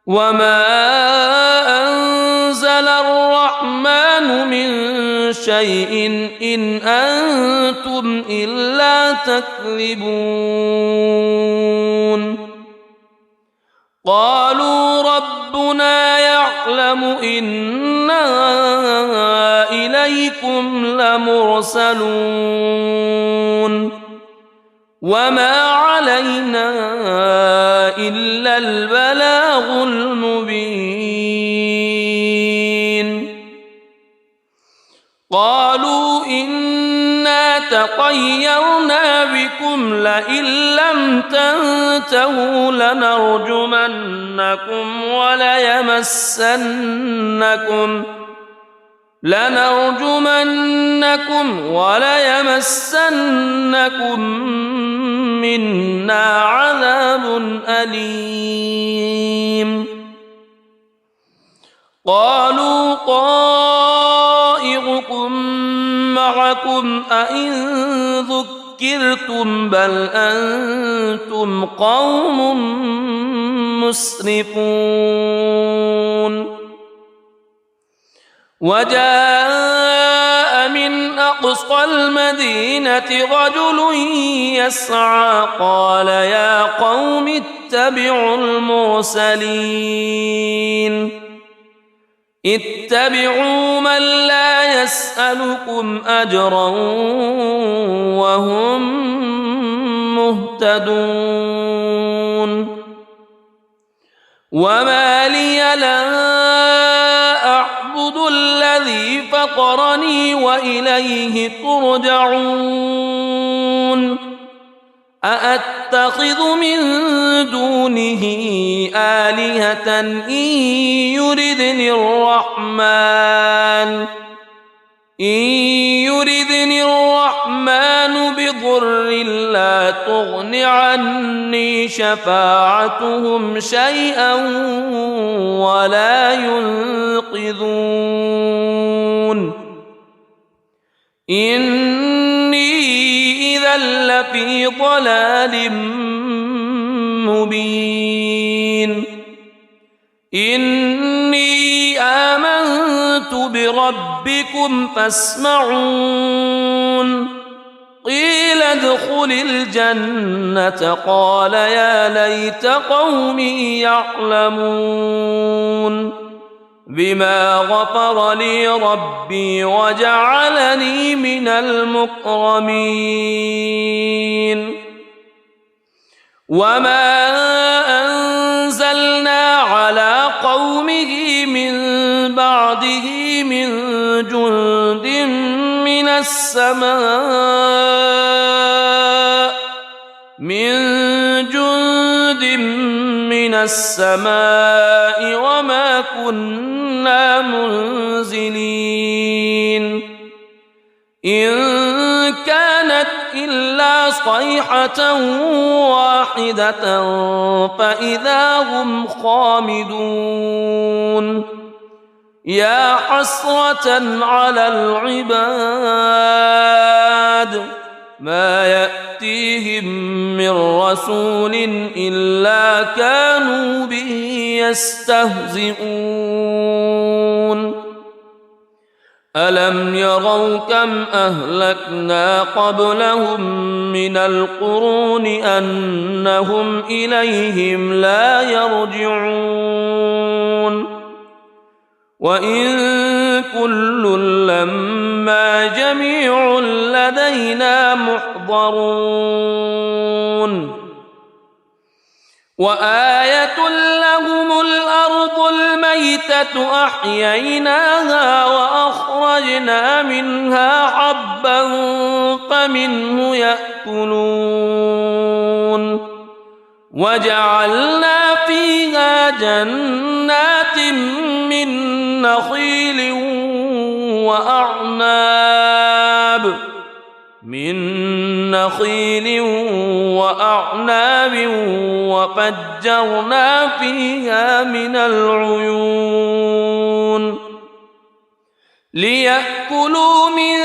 وما أنزل الرحمن من شيء إن أنتم إلا تكذبون قالوا ربنا يعلم يعلم إنا إليكم لمرسلون وما علينا إلا البلاغ المبين قالوا إنا تطيرنا بكم لئن لم تنتهوا لنرجمنكم وليمسنكم منا عذاب أليم قالوا طائركم معكم أئن ذكرتم بل أنتم قوم مسرفون وجاء من أقصى المدينة رجل يسعى قال يا قوم اتبعوا اتبعوا من لا يسألكم أجرا وهم مهتدون وما لي لا أعبد الذي فطرني وإليه ترجعون أأتخذ من دونه آلهة إن يردني الرحمن بضر لا تغن عني شفاعتهم شيئا ولا ينقذون إني إذا لفي ضلال مبين إني آمنت بربكم فاسمعون قيل ادخل الجنة قال يا ليت قومي يعلمون بما غفر لي ربي وجعلني من المكرمين وما أنزلنا على قومه من بعده من جند من السماء وما كنا منزلين إن كانت إلا صيحة واحدة فإذا هم خامدون يا حسرة على العباد ما يأتيهم من رسول إلا كانوا به يستهزئون ألم يروا كم أهلكنا قبلهم من القرون أنهم إليهم لا يرجعون وإن كل لما جميع لدينا محضرون وآية لهم الأرض الميتة أحييناها وأخرجنا منها حبا فمنه يأكلون وجعلنا فيها جنات من نخيل وأعناب وفجرنا فيها من العيون ليأكلوا من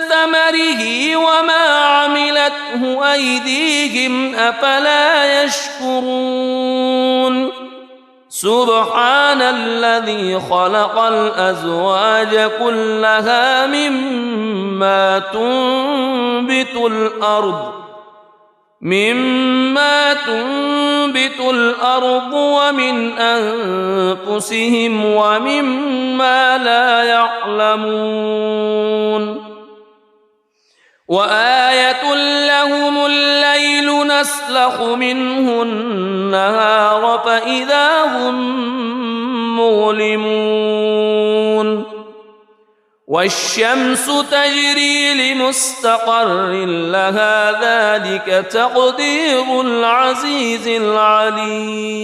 ثمره وما عملته أيديهم أفلا يشكرون سبحان الذي خلق الأزواج كلها مما تنبت الأرض مما تنبت الأرض ومن أنفسهم ومما لا يعلمون وآية لهم الليل نسلخ منه النهار فإذا هم مظلمون والشمس تجري لمستقر لها ذلك تقدير العزيز العليم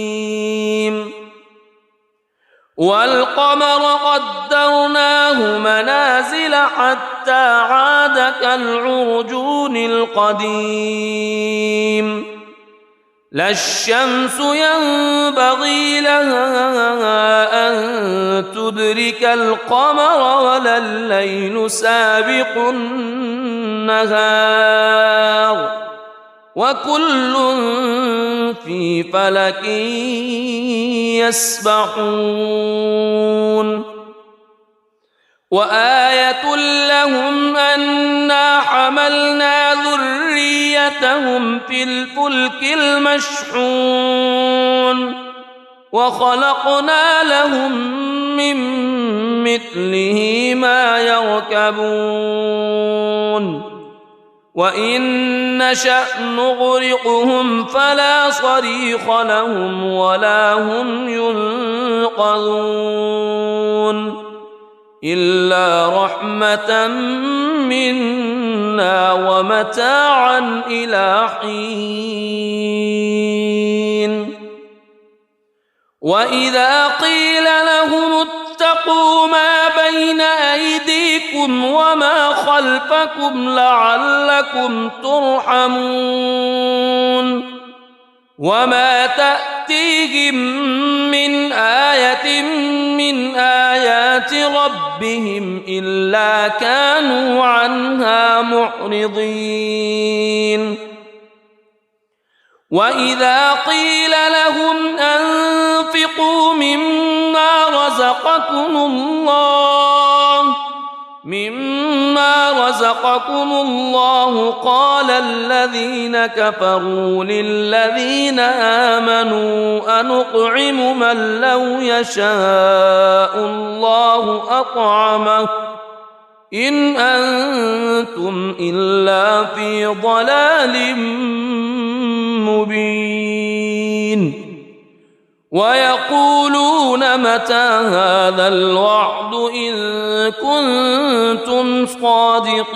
والقمر قدرناه منازل حتى عاد كالعرجون القديم لا الشمس ينبغي لها أن تدرك القمر ولا الليل سابق النهار وكل في فلك يسبحون وآية لهم أنا حملنا ذريتهم في الفلك المشحون وخلقنا لهم من مثله ما يركبون وإن نشأ نغرقهم فلا صريخ لهم ولا هم ينقذون إلا رحمة منا ومتاعا إلى حين وإذا قيل لهم اتقوا ما بين أيديكم وما خلفكم لعلكم ترحمون وما تأتيهم من آية من آيات ربهم إلا كانوا عنها معرضين وإذا قيل لهم أنفقوا مما رزقكم الله قال الذين كفروا للذين آمنوا أنطعم من لو يشاء الله أطعمه إن أنتم إلا في ضلال مبين ويقولون متى هذا الوعد إن كنتم صادقين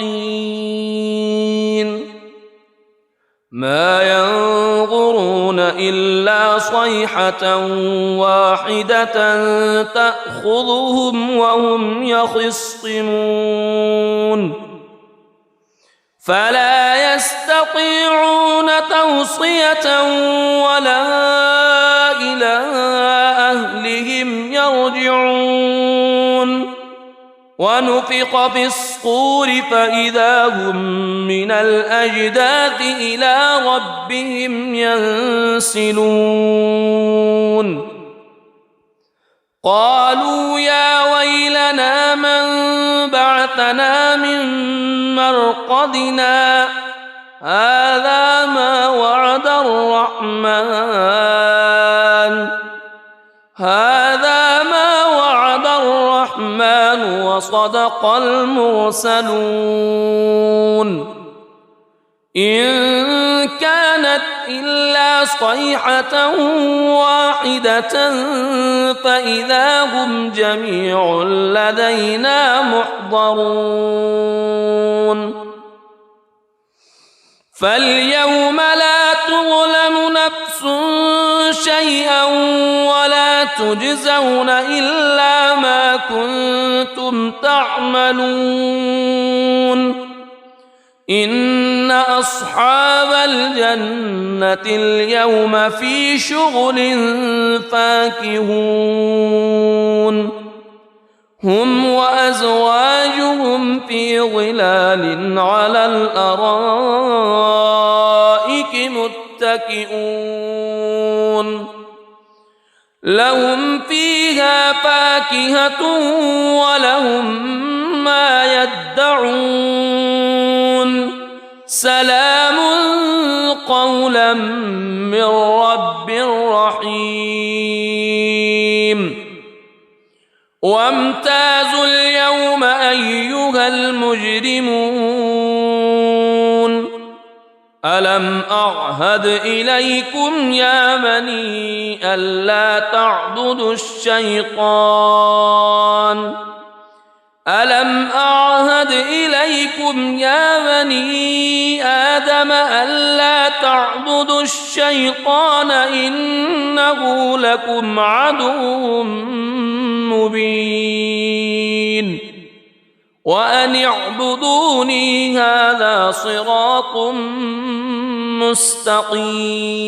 ما ينظرون إلا صيحة واحدة تأخذهم وهم يخصمون فلا يستطيعون توصية ولا إلى أهلهم يرجعون ونفخ في الصور فإذا هم من الأجداث إلى ربهم ينسلون قالوا يا ويلنا من بعثنا من مرقدنا هذا ما وعد الرحمن وصدق المرسلون إن كانت إلا صيحة واحدة فإذا هم جميع لدينا محضرون فاليوم لا تظلم نفس شيئا ولا تجزون إلا ما كنتم تعملون إن أصحاب الجنة اليوم في شغل فاكهون هم وأزواجهم في ظلال على الأرائك متكئون لهم فيها فاكهة ولهم ما يدعون سلام قولا من رب رحيم وامتازوا اليوم أيها المجرمون ألم أعهد إليكم يا بني ألا تعبدوا الشيطان ألم أعهد إليكم يا بني آدم ألا تعبدوا الشيطان إنه لكم عدو مبين وأن اعبدوني هذا صراط مستقيم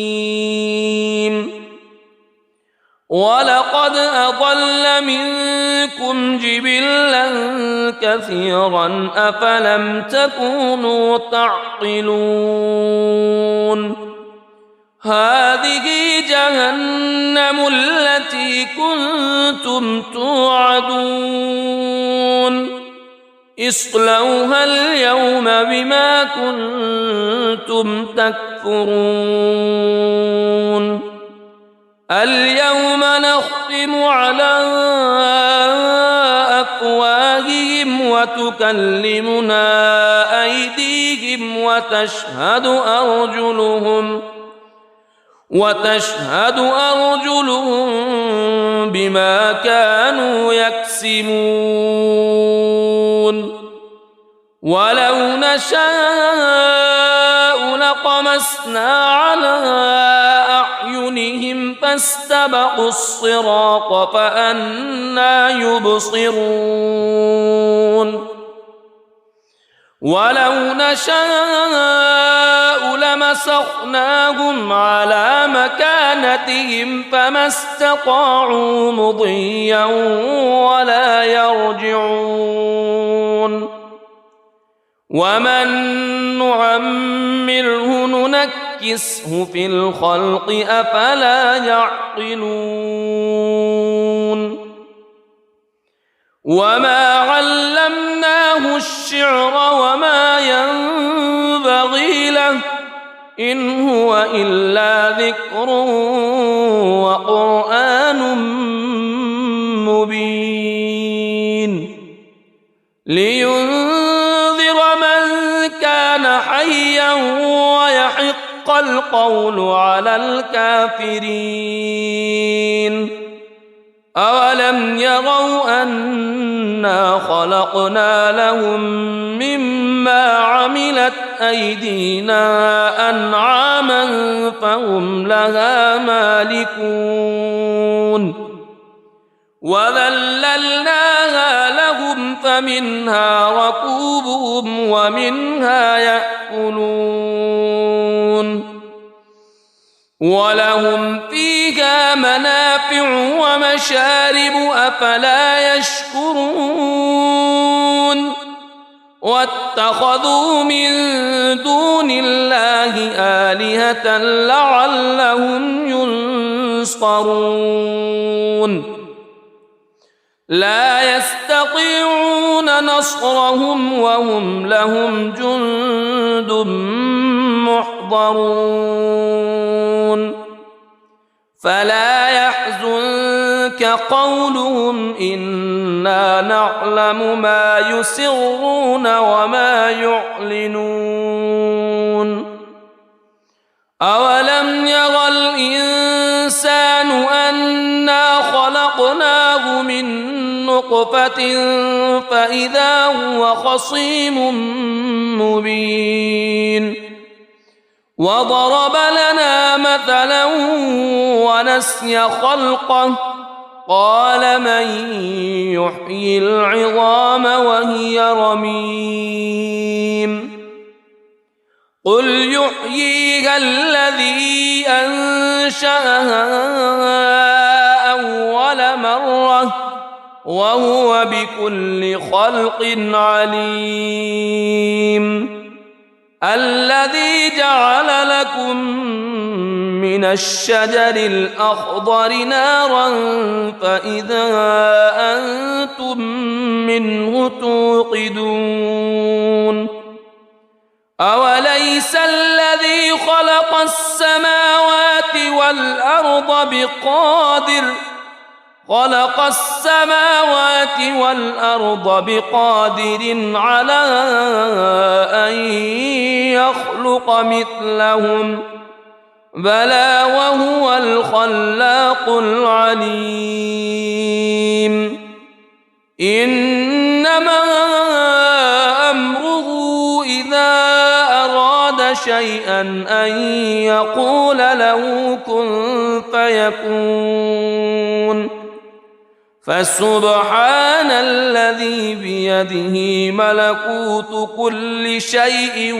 ولقد أضل منكم جبلا كثيرا أفلم تكونوا تعقلون هذه جهنم التي كنتم توعدون اصلوها اليوم بما كنتم تكفرون اليوم نختم على أفواههم وتكلمنا أيديهم وتشهد أرجلهم بما كانوا يكسبون ولو نشاء لطمسنا على أعينهم فاستبقوا الصراط فأنى يبصرون ولو نشاء لمسخناهم على مكانتهم فما استطاعوا مضيا ولا يرجعون ومن نعمره ننكسه في الخلق أفلا يعقلون وما علمناه الشعر وما ينبغي له إن هو إلا ذكر وقرآن مبين لينذر من كان حيا ويحق القول على الكافرين أولم يروا أنا خلقنا لهم مما عملت أيدينا أنعاما فهم لها مالكون وذللناها لهم فمنها ركوبهم ومنها يأكلون ولهم فيها منافع ومشارب أفلا يشكرون واتخذوا من دون الله آلهة لعلهم ينصرون لا يستطيعون نصرهم وهم لهم جند محضرون فلا يحزنك قولهم إنا نعلم ما يسرون وما يعلنون أولم يرى الإنسان أنا خلقناه من نطفة فإذا هو خصيم مبين وضرب لنا مثلا ونسي خلقه قال من يحيي العظام وهي رميم قل يحييها الذي أنشأها أول مرة وهو بكل خلق عليم الذي جعل لكم من الشجر الأخضر نارا فإذا أنتم منه توقدون أوليس الذي خلق السماوات والأرض بقادر على أن يخلق مثلهم بلى وهو الخلاق العليم إنما أمره إذا أراد شيئا أن يقول له كن فيكون فسبحان الذي بيده ملكوت كل شيء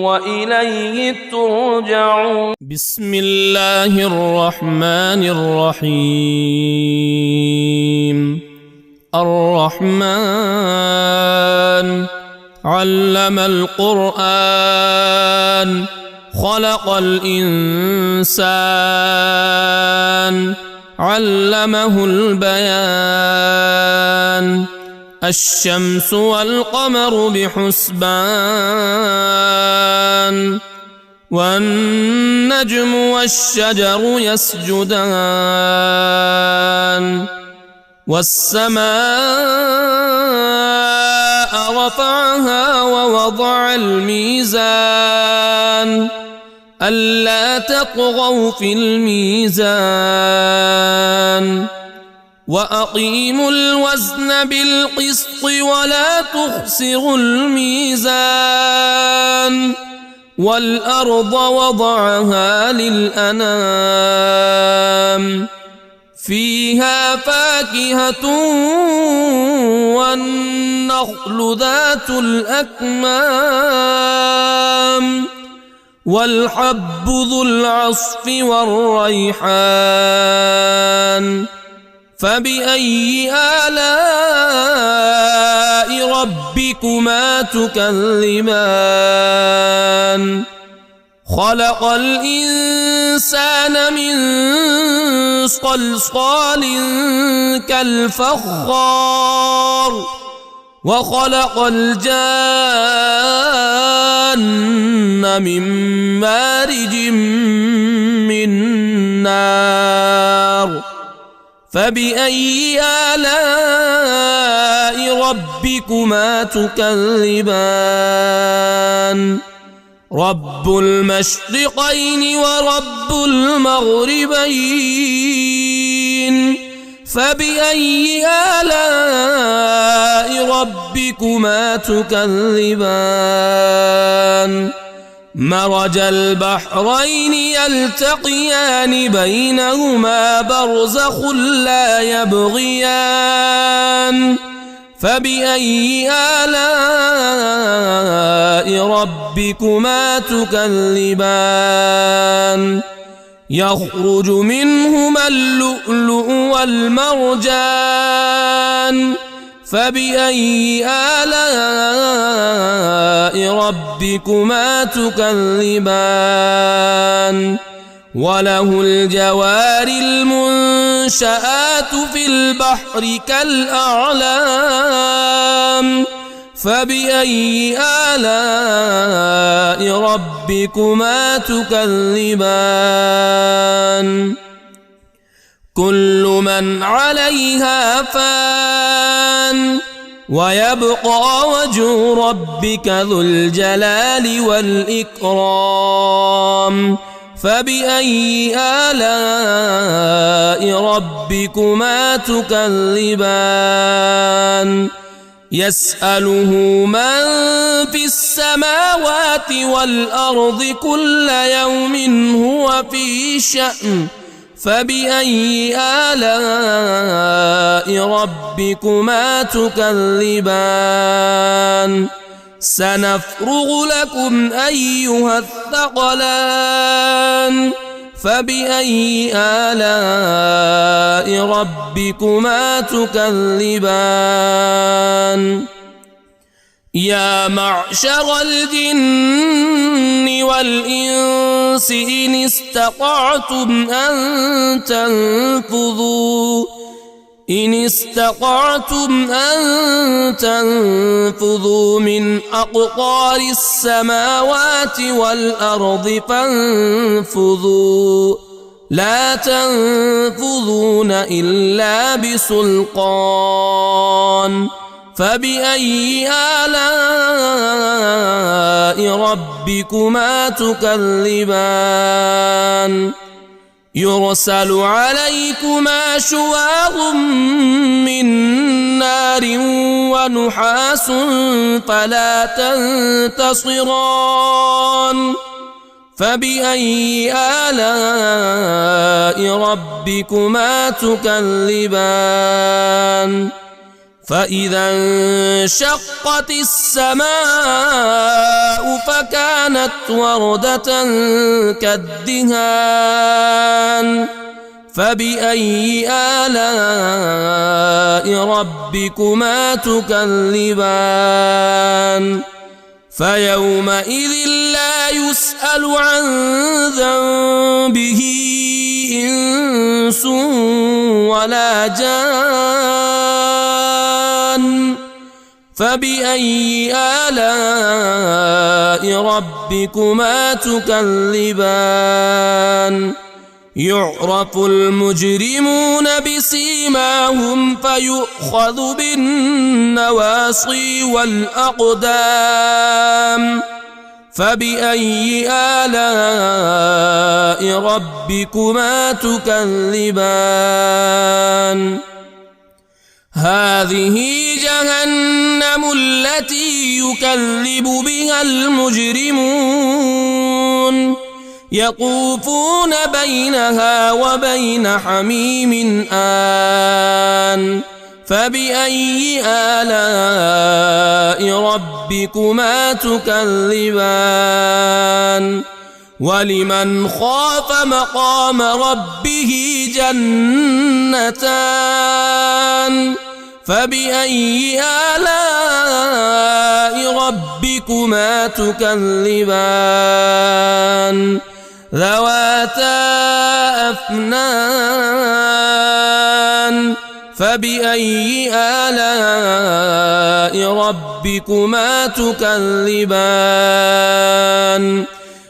وإليه ترجعون. بسم الله الرحمن الرحيم. الرحمن علم القرآن خلق الإنسان علمه البيان الشمس والقمر بحسبان والنجم والشجر يسجدان والسماء رفعها ووضع الميزان ألا تطغوا في الميزان وأقيموا الوزن بالقسط ولا تخسروا الميزان والأرض وضعها للأنام فيها فاكهة والنخل ذات الأكمام والحب ذو العصف والريحان فبأي آلاء ربكما تكذبان خلق الإنسان من صلصال كالفخار وخلق الجان من مارج من نار فبأي آلاء ربكما تكذبان رب المشرقين ورب المغربين فبأي آلاء ربكما تكذبان مرج البحرين يلتقيان بينهما برزخ لا يبغيان فبأي آلاء ربكما تكذبان يخرج منهما اللؤلؤ والمرجان فبأي آلاء ربكما تكذبان وله الجوار المنشآت في البحر كالأعلام فبأي آلاء ربكما تكذبان كل من عليها فان ويبقى وجه ربك ذو الجلال والإكرام فبأي آلاء ربكما تكذبان يسأله من في السماوات والأرض كل يوم هو في شأن فبأي آلاء ربكما تكذبان سنفرغ لكم أيها الثقلان فبأي آلاء ربكما تكذبان يا معشر الجن والإنس إن استطعتم أن إن استطعتم أن تنفذوا من أقطار السماوات والأرض فانفذوا لا تنفذون إلا بسلطان فبأي آلاء ربكما تكذبان يرسل عليكما شواظ من نار ونحاس فلا تنتصران فبأي آلاء ربكما تكذبان فإذا انشقت السماء فكانت وردة كالدهان فبأي آلاء ربكما تكذبان فيومئذ لا يسأل عن ذنبه إنس ولا جان فبأي آلاء ربكما تكذبان يعرف المجرمون بسيماهم فيؤخذ بالنواصي والأقدام فبأي آلاء ربكما تكذبان هذه جهنم التي يكذب بها المجرمون يطوفون بينها وبين حميم آن فبأي آلاء ربكما تكذبان ولمن خاف مقام ربه جنتان فبأي آلاء ربكما تكذبان ذواتا أفنان فبأي آلاء ربكما تكذبان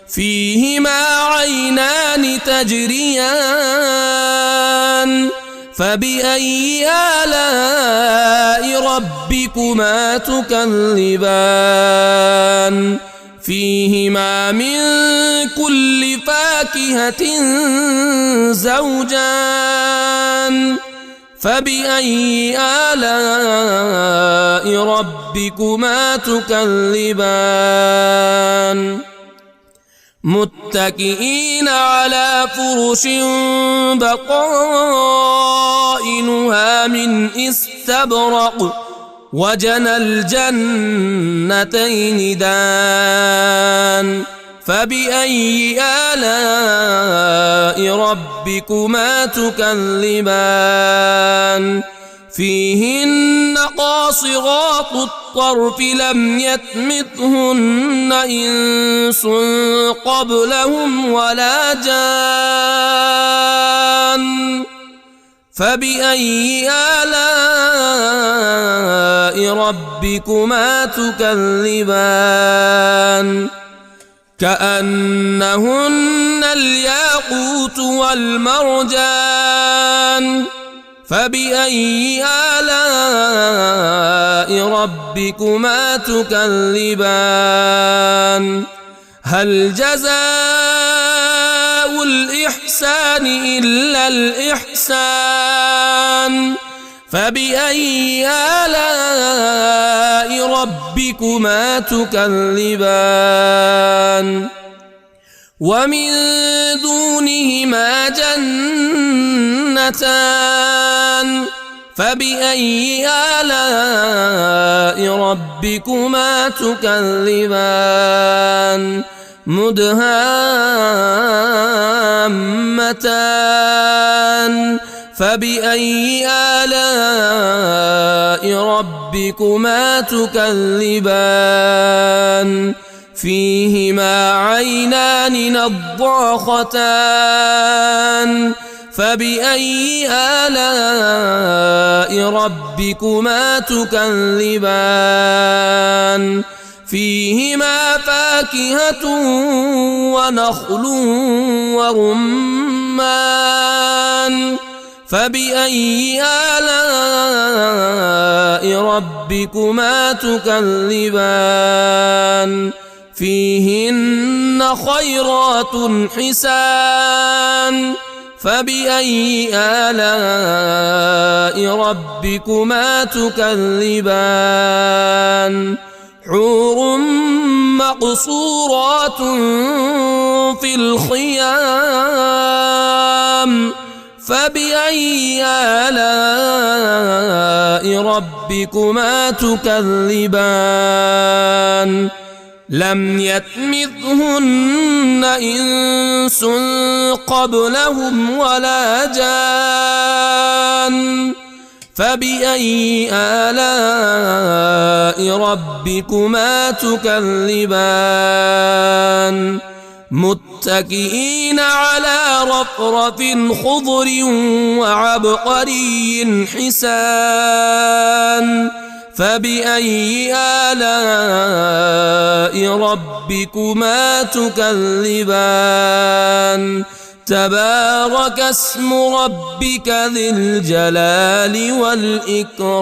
فيهما عينان تجريان فبأي آلاء ربكما تكذبان فيهما من كل فاكهة زوجان فبأي آلاء ربكما تكذبان متكئين على فرش بطائنها من استبرق وجنى الجنتين دان فبأي آلاء ربكما تكذبان فيهن قاصرات الطرف لم يطمثهن إنس قبلهم ولا جان فبأي آلاء ربكما تكذبان كأنهن الياقوت والمرجان فبأي آلاء ربكما تكذبان هل جزاء الإحسان إلا الإحسان فبأي آلاء ربكما تكذبان ومن دونهما جنتان فبأي آلاء ربكما تكذبان مدهامتان فبأي آلاء ربكما تكذبان فيهما عينان نضاختان فبأي آلاء ربكما تكذبان فيهما فاكهة ونخل ورمان فبأي آلاء ربكما تكذبان فيهن خيرات حسان فبأي آلاء ربكما تكذبان حور مقصورات في الخيام فبأي آلاء ربكما تكذبان لم يطمثهن إنس قبلهم ولا جان فبأي آلاء ربكما تكذبان متكئين على رفرف خضر وعبقري حسان فبأي آلاء ربكما تكذبان تبارك اسم ربك ذي الجلال والإكرام